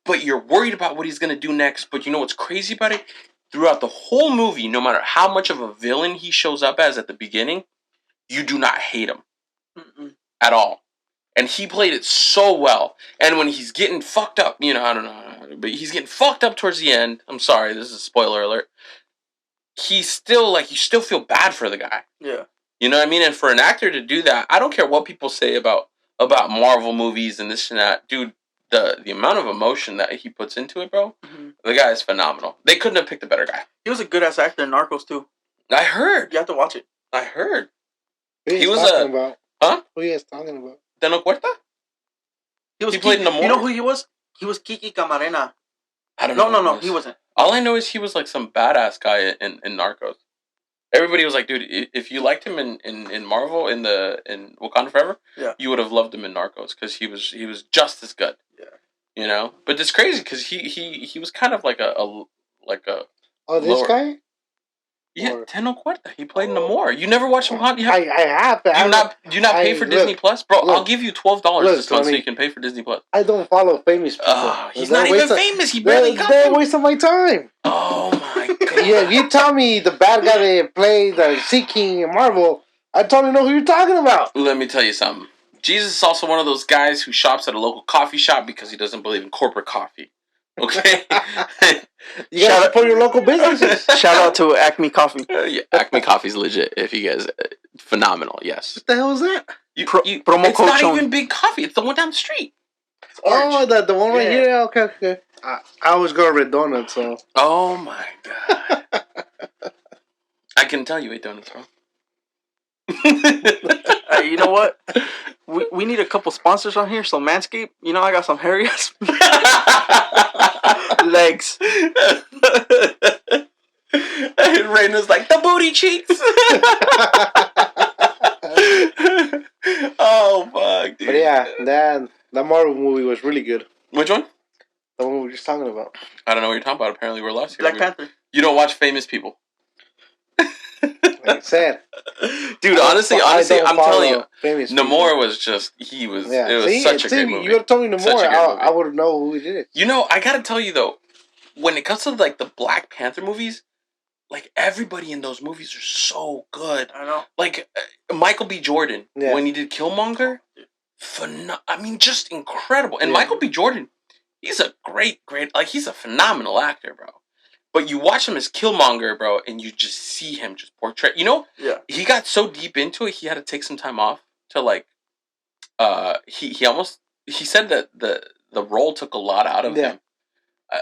but you're worried about what he's gonna do next. But you know what's crazy about it? Throughout the whole movie, no matter how much of a villain he shows up as at the beginning, you do not hate him at all. And he played it so well. And when he's getting fucked up, I don't know, but he's getting fucked up towards the end. I'm sorry, this is a spoiler alert. He's still you still feel bad for the guy. Yeah. You know what I mean? And for an actor to do that, I don't care what people say about Marvel movies and this and that. Dude, the amount of emotion that he puts into it, bro, the guy is phenomenal. They couldn't have picked a better guy. He was a good-ass actor in Narcos, too. I heard. You have to watch it. I heard. He was talking about? Huh? Who he is talking about? ¿Te lo cuenta? He played Namor. You know who he was? He was Kiki Camarena. I don't know. No, he wasn't. All I know is he was some badass guy in Narcos. Everybody was like, dude, if you liked him in Marvel, in Wakanda Forever, you would have loved him in Narcos because he was just as good. Yeah. But it's crazy because he was kind of like a Oh, this lower guy? Yeah, Teno Cuerta. He played Namor. You never watched him? I have. Do you not pay for Disney Plus, bro? I'll give you $12 this month so you can pay for Disney Plus. I don't follow famous people. He's not even famous. He barely got They're wasting my time. Oh my god. Yeah, if you tell me the bad guy that played the Sea King in Marvel, I totally know who you're talking about. Let me tell you something. Jesus is also one of those guys who shops at a local coffee shop because he doesn't believe in corporate coffee. Okay? You gotta support your local businesses. Shout out to Acme Coffee. Yeah, Acme Coffee's legit. If you guys, phenomenal. Yes. What the hell is that? Promo it's code not Sean. even Big Coffee. It's the one down the street. Oh, the one right here. Okay. I always go to Red Donut, so. Oh my god. I can tell you ate donuts, bro. You know what? We need a couple sponsors on here. So Manscaped, I got some hairy ass legs. And Raina's like the booty cheeks. Oh fuck, dude. But yeah, that Marvel movie was really good. Which one? The one we were just talking about. I don't know what you're talking about. Apparently, we're lost here. Black Panther. You don't watch famous people. Like I said, dude. Honestly, I'm telling you, Namor was just it was such a great movie. You would have told me Namor, I would know who it is. I gotta tell you though, when it comes to the Black Panther movies, everybody in those movies are so good. I know. Michael B. Jordan when he did Killmonger, just incredible. And Michael B. Jordan, he's a great, he's a phenomenal actor, bro. But you watch him as Killmonger, bro, and you just see him just portray. He got so deep into it, he had to take some time off to he said that the role took a lot out of him.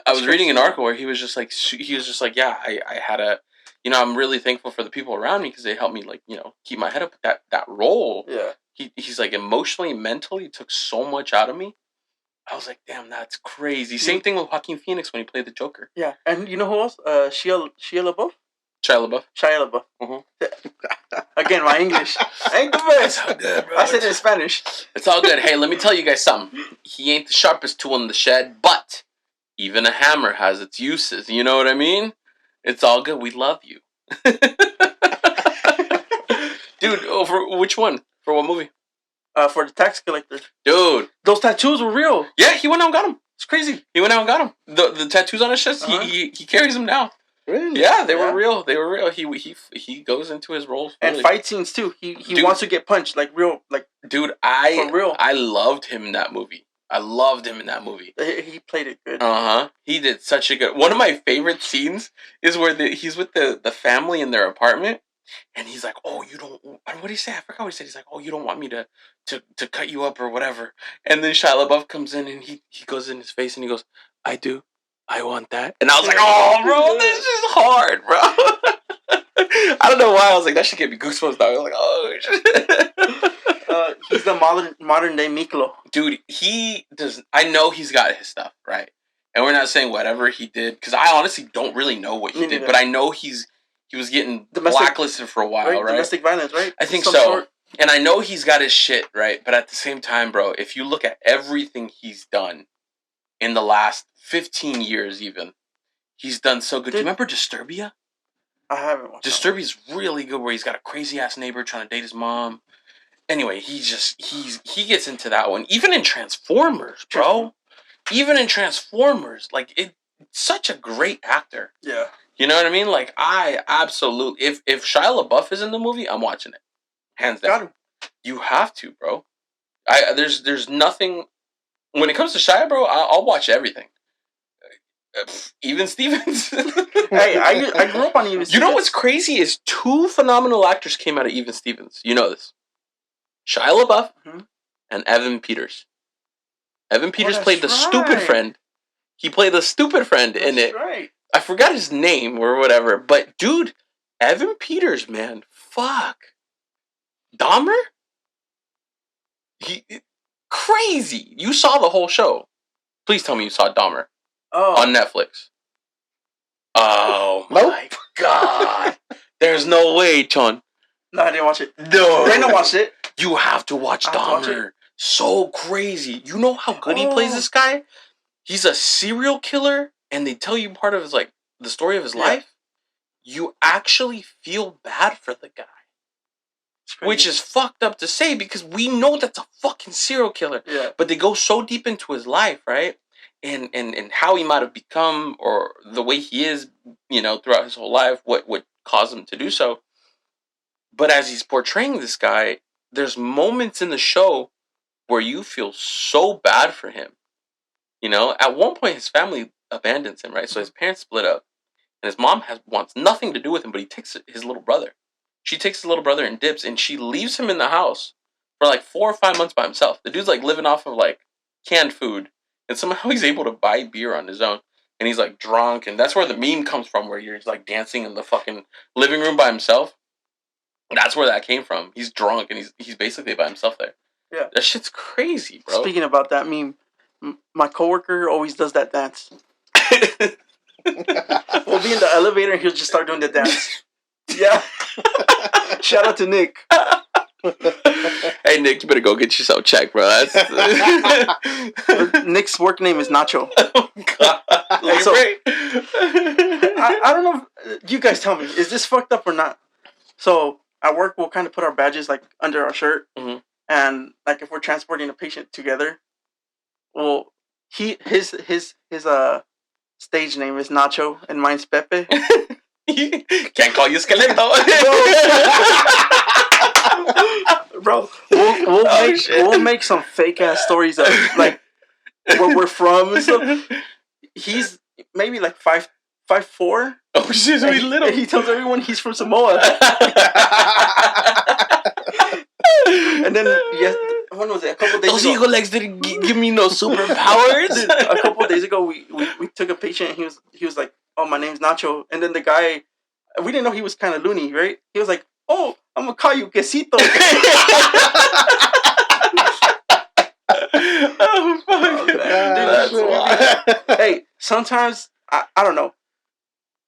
I was reading an article where he was just yeah, I had a, I'm really thankful for the people around me because they helped me keep my head up. That role, he's emotionally, mentally took so much out of me. I was like, damn, that's crazy. Same thing with Joaquin Phoenix when he played the Joker. Yeah, and you know who else? Shia Lebeauf? Shia LaBeouf. Mm-hmm. Again, my English ain't the best. It's all good, bro. I said it in Spanish. It's all good. Hey, let me tell you guys something. He ain't the sharpest tool in the shed, but even a hammer has its uses. You know what I mean? It's all good. We love you. Dude, for which one? For what movie? For the tax collector. Dude. Those tattoos were real. Yeah, he went out and got them. It's crazy. He went out and got them. The tattoos on his chest, he carries them now. Really? Yeah, they were real. They were real. He goes into his roles. And fight scenes too. He wants to get punched real. Dude, for real. I loved him in that movie. He played it good. He did such a good. One of my favorite scenes is where he's with the family in their apartment, and he's like, "Oh, you don't." What did he say? I forgot what he said. He's like, "Oh, you don't want me to cut you up or whatever." And then Shia LaBeouf comes in and he goes in his face and he goes, "I do. I want that." And I was like, "Oh, bro, this is hard, bro." I don't know why I was like, that should give me goosebumps. I was like, "Oh shit." He's the modern day Miklo. Dude, he does. I know he's got his stuff right, and we're not saying whatever he did because I honestly don't really know what he did, but I know he's he was getting blacklisted for a while, right? Domestic violence, right? I think so. And I know he's got his shit, right? But at the same time, bro, if you look at everything he's done in the last 15 years even, he's done so good. Do you remember Disturbia? I haven't watched Disturbia's really good, where he's got a crazy-ass neighbor trying to date his mom. Anyway, he gets into that one. Even in Transformers, bro. Even in Transformers, like, it's such a great actor. Yeah. You know what I mean? Like, I absolutely... If Shia LaBeouf is in the movie, I'm watching it. Hands down. Got him. You have to, bro. There's nothing... When it comes to Shia, bro, I'll watch everything. Even Stevens. Hey, I grew up on Even Stevens. You know what's crazy is 2 phenomenal actors came out of Even Stevens. You know this. Shia LaBeouf and Evan Peters. Evan Peters played the stupid friend. He played the stupid friend in it. Right. I forgot his name or whatever. But, dude, Evan Peters, man. Fuck. Dahmer? Crazy. You saw the whole show. Please tell me you saw Dahmer. On Netflix. Oh, my God. There's no way, Chon. No, I didn't watch it. No. I didn't watch it. You have to watch Dahmer. So crazy. You know how good he plays this guy? He's a serial killer, and they tell you part of his, like, the story of his life. You actually feel bad for the guy. Which is fucked up to say, because we know that's a fucking serial killer. Yeah. But they go so deep into his life, right? And how he might have become, or the way he is, you know, throughout his whole life, what caused him to do so. But as he's portraying this guy, there's moments in the show where you feel so bad for him. You know, at one point his family abandons him, right? So his parents split up, and his mom wants nothing to do with him, but he takes his little brother. She takes his little brother and dips, and she leaves him in the house for like 4 or 5 months by himself. The dude's like living off of like canned food, and somehow he's able to buy beer on his own. And he's like drunk, and that's where the meme comes from, where he's like dancing in the fucking living room by himself. That's where that came from. He's drunk, and he's basically by himself there. Yeah. That shit's crazy, bro. Speaking about that meme, my coworker always does that dance. We'll be in the elevator, and he'll just start doing the dance. Yeah. Shout out to Nick. Hey, Nick, you better go get yourself checked, bro. Nick's work name is Nacho. Oh, God. So, I don't know if, you guys tell me, is this fucked up or not? So, at work, we'll kind of put our badges, like, under our shirt. Mm-hmm. And, like, if we're transporting a patient together, well, his stage name is Nacho, and mine's Pepe. Can't call you Skeleto. Bro, we'll make some fake ass stories of like where we're from and stuff. He's maybe like 5'4". Oh shit, so he's little. He tells everyone he's from Samoa. And then when was it? A couple days ago. Those eagle legs didn't give me no superpowers. Dude, a couple days ago, we took a patient, and he was like, "Oh, my name's Nacho," and then the guy, we didn't know he was kind of loony, right? He was like, "Oh, I'm gonna call you Quesito." Oh fuck! Dude, hey, sometimes I don't know.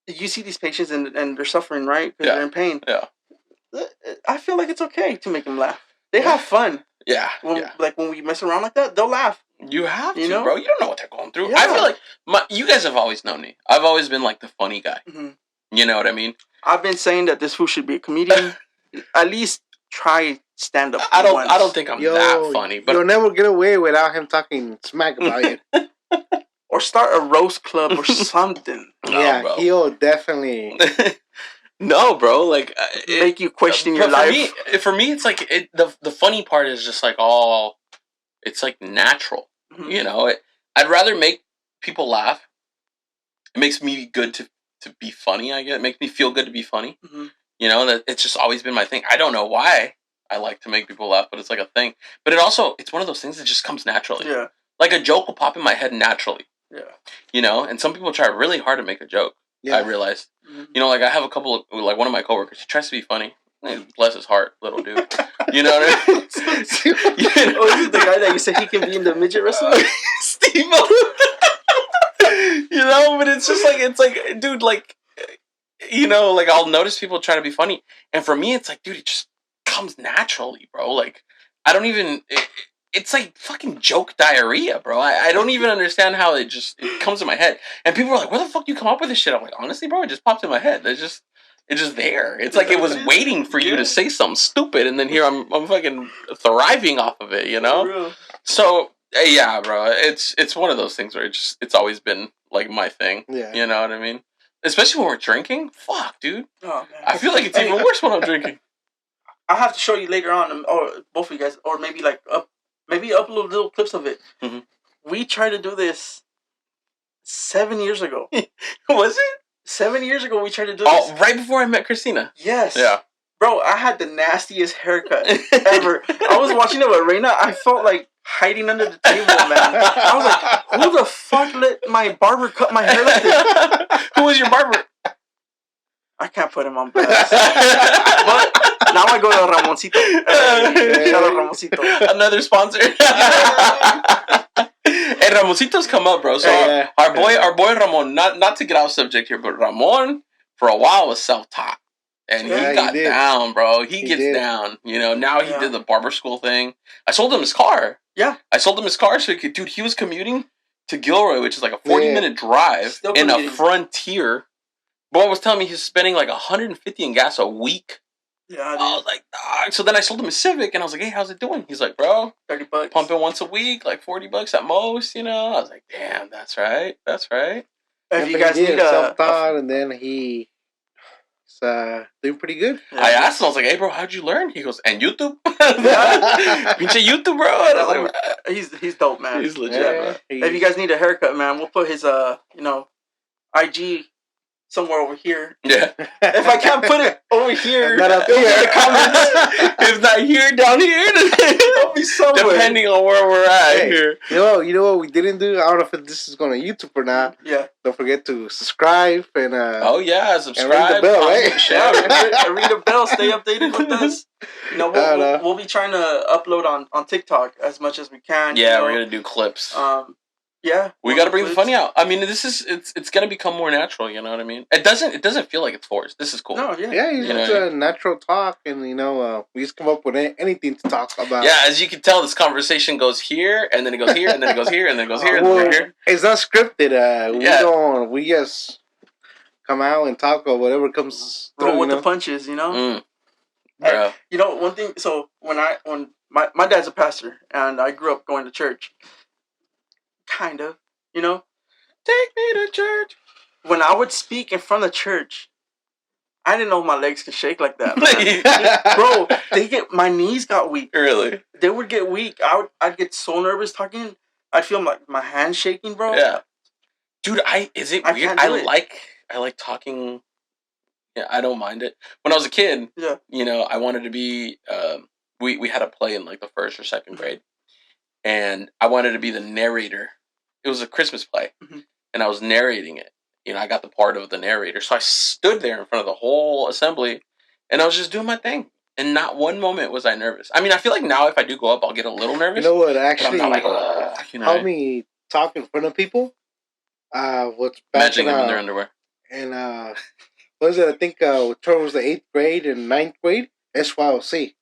You see these patients and they're suffering, right? Because they're in pain. Yeah. I feel like it's okay to make them laugh. They have fun. Yeah. Like when we mess around like that, they'll laugh. You have to, bro. You don't know what they're going through. Yeah. I feel like you guys have always known me. I've always been like the funny guy. Mm-hmm. You know what I mean? I've been saying that this fool should be a comedian. At least try stand up. I don't think I'm that funny. But you'll never get away without him talking smack about you. Or start a roast club or something. Yeah, bro. He'll definitely. No, bro. Like make you question your life. For me, it's like the funny part is just like it's like natural. Mm-hmm. You know, I'd rather make people laugh. It makes me good to be funny. I guess it makes me feel good to be funny. Mm-hmm. You know, that it's just always been my thing. I don't know why I like to make people laugh, but it's like a thing. But it's one of those things that just comes naturally. Yeah. Like a joke will pop in my head naturally. Yeah. You know, and some people try really hard to make a joke. Yeah. I realized. Mm-hmm. You know, like I have a couple of, like one of my coworkers, he tries to be funny. Bless his heart, little dude. You know what I mean? Oh, is it the guy that you said he can be in the midget wrestling? Steve-O. You know, but it's just like, dude, like, you know, like I'll notice people try to be funny, and for me, it's like, dude, it just comes naturally, bro. Like I don't even. It's like fucking joke diarrhea, bro. I don't even understand how it comes in my head. And people are like, "Where the fuck do you come up with this shit?" I'm like, honestly, bro, it just pops in my head. It's just there. It's like it was waiting for you to say something stupid, and then here I'm fucking thriving off of it, you know. So yeah, bro, it's one of those things where it's always been like my thing. Yeah, you know what I mean. Especially when we're drinking. Fuck, dude. Oh man, I feel like it's even worse when I'm drinking. I'll have to show you later on, or both of you guys, or maybe upload little clips of it. Mm-hmm. We tried to do this 7 years ago. Was it? 7 years ago we tried to do this. Oh, right before I met Christina. Yes. Yeah. Bro, I had the nastiest haircut ever. I was watching it with Reina. I felt like hiding under the table, man. I was like, who the fuck let my barber cut my hair like this? Who was your barber? I can't put him on blast. But now I go to Ramoncito. Shout out Ramoncito. Another sponsor. Hey, Ramoncito's come up, bro. So our boy Ramon, not to get off subject here, but Ramon for a while was self-taught. And he got down, bro. He gets down. You know, now he did the barber school thing. I sold him his car. Yeah. I sold him his car so he could, dude, he was commuting to Gilroy, which is like a 40-minute drive in a Frontier. Boy was telling me he's spending like $150 in gas a week. Yeah, I was like, dog. So then I sold him a Civic, and I was like, hey, how's it doing? He's like, bro, $30. Pumping once a week, like $40 at most, you know? I was like, damn, that's right. That's right. If you guys need self-taught, and then he's doing pretty good. Yeah. I asked him, I was like, hey, bro, how'd you learn? He goes, and YouTube. Pinche YouTube, bro. And I was like, he's dope, man. He's legit, bro. If you guys need a haircut, man, we'll put his, IG somewhere over here. Yeah. If I can't put it over here, not up here. The comments. If not here, down here, it'll be somewhere. Depending on where we're at here. You know what we didn't do? I don't know if this is going to YouTube or not. Yeah. Don't forget to subscribe and subscribe. And ring the bell, right? Share. Ring the bell. Stay updated with us. You know, we'll be trying to upload on TikTok as much as we can. Yeah, we're gonna do clips. Yeah, we got to bring the funny out. I mean, it's gonna become more natural. You know what I mean? It doesn't feel like it's forced. This is cool. No, yeah, it's a natural talk, and we just come up with anything to talk about. Yeah, as you can tell, this conversation goes here, and then it goes here, and then it goes here, and then it goes here, and then here. It's not scripted. We just come out and talk or whatever comes through. Roll with the punches, you know. And, you know, one thing. So when my dad's a pastor, and I grew up going to church. Kind of, you know. Take me to church. When I would speak in front of church, I didn't know my legs could shake like that. Bro, my knees got weak. Really? They would get weak. I'd get so nervous talking. I'd feel like my hands shaking, bro. Yeah. Dude, is it weird? I like talking. Yeah, I don't mind it. When I was a kid, you know, I wanted to be. We had a play in like the first or second grade. And I wanted to be the narrator. It was a Christmas play. Mm-hmm. And I was narrating it. You know, I got the part of the narrator. So I stood there in front of the whole assembly. And I was just doing my thing. And not one moment was I nervous. I mean, I feel like now if I do go up, I'll get a little nervous. You know what? Actually, I'm not like, help me talk in front of people. What's back Imagine them in their underwear. And what was it? I think Troy was the 8th grade and 9th grade. SYOC.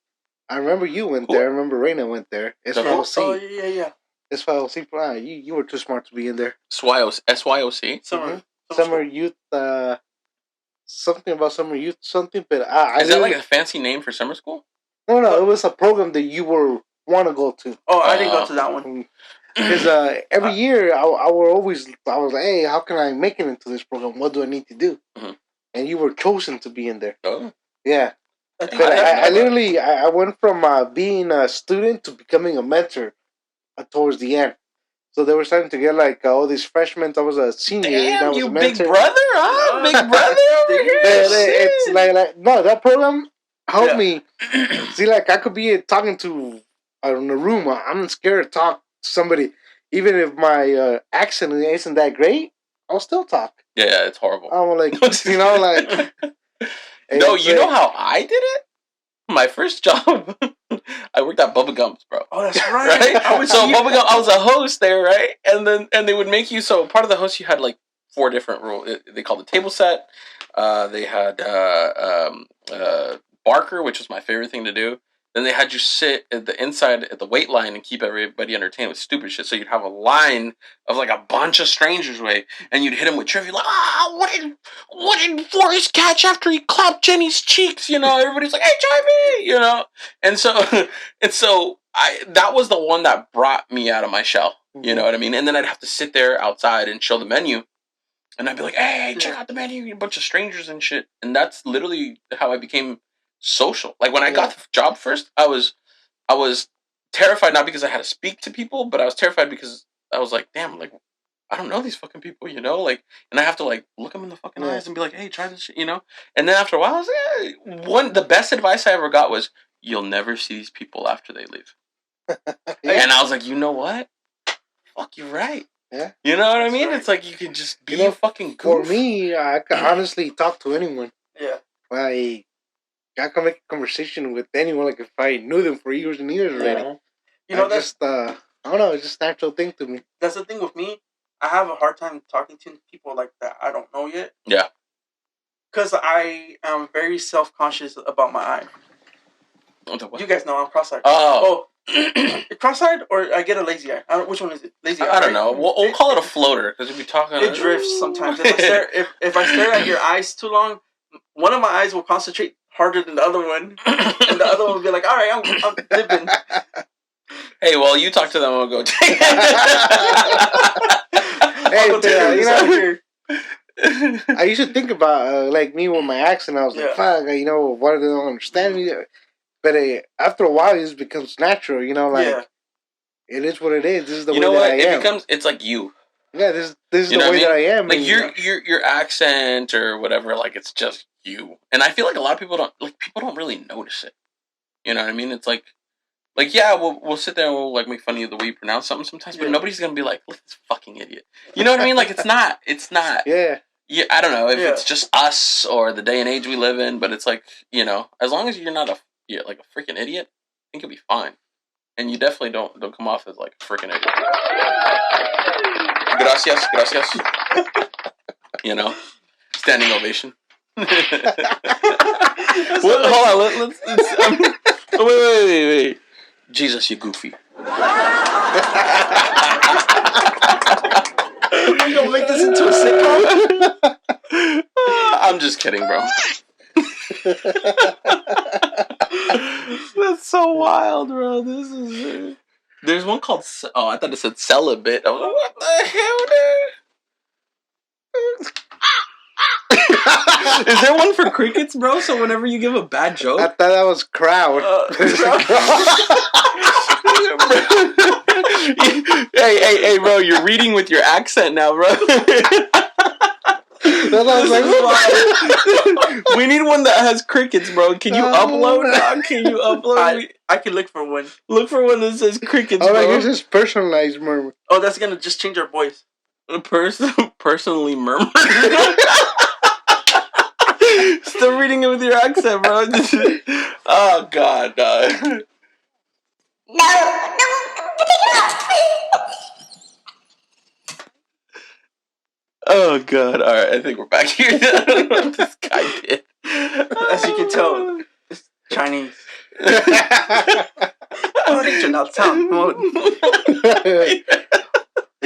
I remember you went there. I remember Reina went there. SYOC. Oh, yeah. SYOC. You were too smart to be in there. SYOC? Summer youth. Something about summer youth. Something. But is that like a fancy name for summer school? No. It was a program that you want to go to. Oh, I didn't go to that one. Because every year I was like, hey, how can I make it into this program? What do I need to do? Mm-hmm. And you were chosen to be in there. Oh. Yeah. I literally went from being a student to becoming a mentor towards the end. So they were starting to get like all these freshmen. I was a senior. Damn, I was you a mentor. big brother, huh? Big brother over here. It's like no, that program helped me. See, like I could be talking to in a room. I'm scared to talk to somebody, even if my accent isn't that great. I'll still talk. Yeah, it's horrible. I'm like, like. No, you know how I did it? My first job, I worked at Bubba Gumps, bro. Oh, that's right. Bubba Gumps, I was a host there, right? And they would make you, so part of the host, you had like 4 different rules. They called it table set. They had Barker, which was my favorite thing to do. Then they had you sit at the inside at the weight line and keep everybody entertained with stupid shit. So you'd have a line of like a bunch of strangers way, and you'd hit them with trivia like, what did Forrest catch after he clapped Jenny's cheeks? You know, everybody's like HIV, you know, and so that was the one that brought me out of my shell. You know what I mean? And then I'd have to sit there outside and show the menu, and I'd be like, hey, check out the menu, a bunch of strangers and shit, and that's literally how I became social. Like when I got the job first, I was terrified, not because I had to speak to people, but I was terrified because I was like, damn, like I don't know these fucking people, you know, like, and I have to like look them in the fucking eyes and be like, hey, try this shit, you know. And then after a while, I was like, the best advice I ever got was, you'll never see these people after they leave. And I was like, you know what? Fuck, you're right. Yeah. You know what I mean? Right. It's like you can just be a fucking goof. For me, I can honestly talk to anyone. Yeah. Like, I can make a conversation with anyone, like if I knew them for years and years already. You know, that's just, I don't know, it's just a natural thing to me. That's the thing with me. I have a hard time talking to people like that I don't know yet. Yeah. Because I am very self-conscious about my eye. You guys know I'm cross-eyed. Oh. Cross-eyed or I get a lazy eye? Which one is it? Lazy eye. I don't know. We'll call it a floater because if we talking, it drifts sometimes. If I stare at your eyes too long, one of my eyes will concentrate harder than the other one, and the other one will be like, "All right, I'm dipping." Hey, well, you talk to them. I'll go. Hey, you know, I used to think about like me with my accent. I was like, "Fuck, you know, why do they don't understand me?" But after a while, it just becomes natural. You know, like it is what it is. This is the way that I am. It's like you. Yeah, this is the way that I am. Like your accent or whatever. Like it's just you. And I feel like a lot of people don't really notice it. You know what I mean? It's like yeah, we'll sit there and we'll like make fun of the way you pronounce something sometimes, but nobody's gonna be like, look at this fucking idiot. You know what I mean? Like it's not. Yeah. Yeah, I don't know if it's just us or the day and age we live in, but it's like, you know, as long as you're not like a freaking idiot, I think you'll be fine. And you definitely don't come off as like a freaking idiot. Gracias. You know, standing ovation. Hold on, let's wait. Jesus, you goofy. We're gonna make this into a sitcom. I'm just kidding, bro. That's so wild, bro. This is. There's one called. Oh, I thought it said celibate. I was like, what the hell, dude? Is there one for crickets, bro? So whenever you give a bad joke, I thought that was crowd. Hey, bro! You're reading with your accent now, bro. We need one that has crickets, bro. Can you upload now? Can you upload? I can look for one. Look for one that says crickets, bro. Like it's just personalized murmur. Oh, that's gonna just change our voice. Personally murmur. Still reading it with your accent, bro. Oh God, no. Oh God! All right, I think we're back here. I don't know what this guy did. As you can tell, it's Chinese. Original sound mode.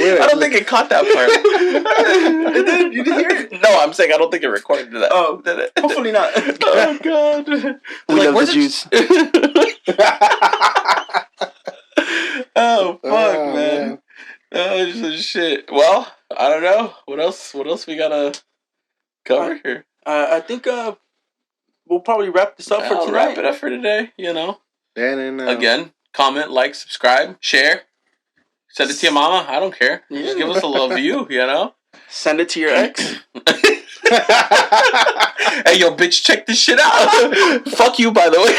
I don't think it caught that part. You didn't hear it? No, I'm saying I don't think it recorded that. Oh, did it? Hopefully not. Oh God! We love the juice. Oh fuck, man. Oh shit. Well, I don't know. What else we gotta cover here? I think we'll probably wrap this up for tonight. Wrap it up for today. You know. And again, comment, like, subscribe, share. Send it to your mama. I don't care. Yeah. Just give us a little view. You know. Send it to your ex. Hey, yo, bitch, check this shit out. Fuck you, by the way.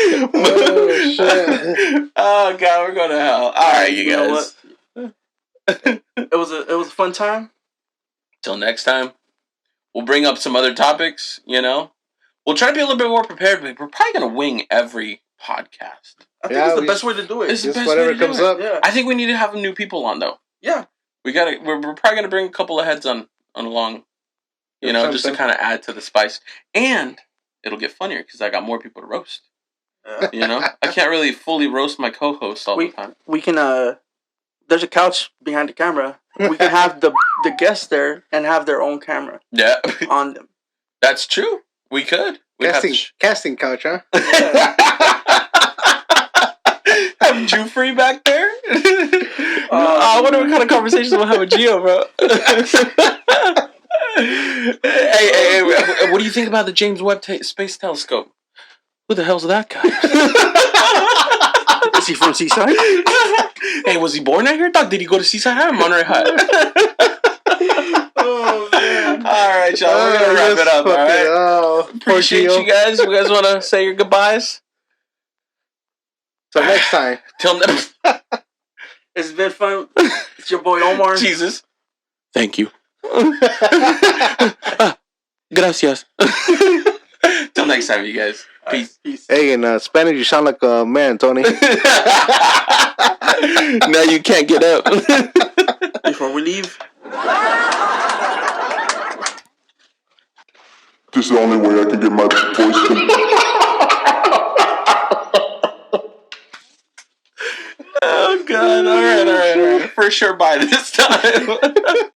Oh shit! Oh God, we're going to hell. All right, you guys. It was a fun time. Till next time, we'll bring up some other topics. You know, we'll try to be a little bit more prepared. But we're probably gonna wing every podcast. I think it's the best way to do it. It's the best whatever way to comes up. Yeah. I think we need to have new people on though. Yeah. We're probably gonna bring a couple of heads on along, just to kind of add to the spice, and it'll get funnier because I got more people to roast. I can't really fully roast my co-hosts all the time. We can. There's a couch behind the camera. We can have the guests there and have their own camera. Yeah, on them. That's true. We could. Casting couch, huh? Have Jufrey back there? I wonder what kind of conversations we'll have with Gio, bro. hey, what do you think about the James Webb Space Telescope? Who the hell's that guy? Is he from Seaside? Hey, was he born out here, dog? Did he go to Seaside High or Monterey High? Oh, man. All right, y'all. We're going to wrap it up, all right? Appreciate you guys. You guys want to say your goodbyes? Till next time. Till next. It's been fun. It's your boy Omar. Jesus. Thank you. Gracias. Till next time, you guys. Peace. Peace. Hey, in Spanish, you sound like a man, Tony. Now you can't get up. Before we leave. This is the only way I can get my voice to... Oh, God. All right. For sure by this time.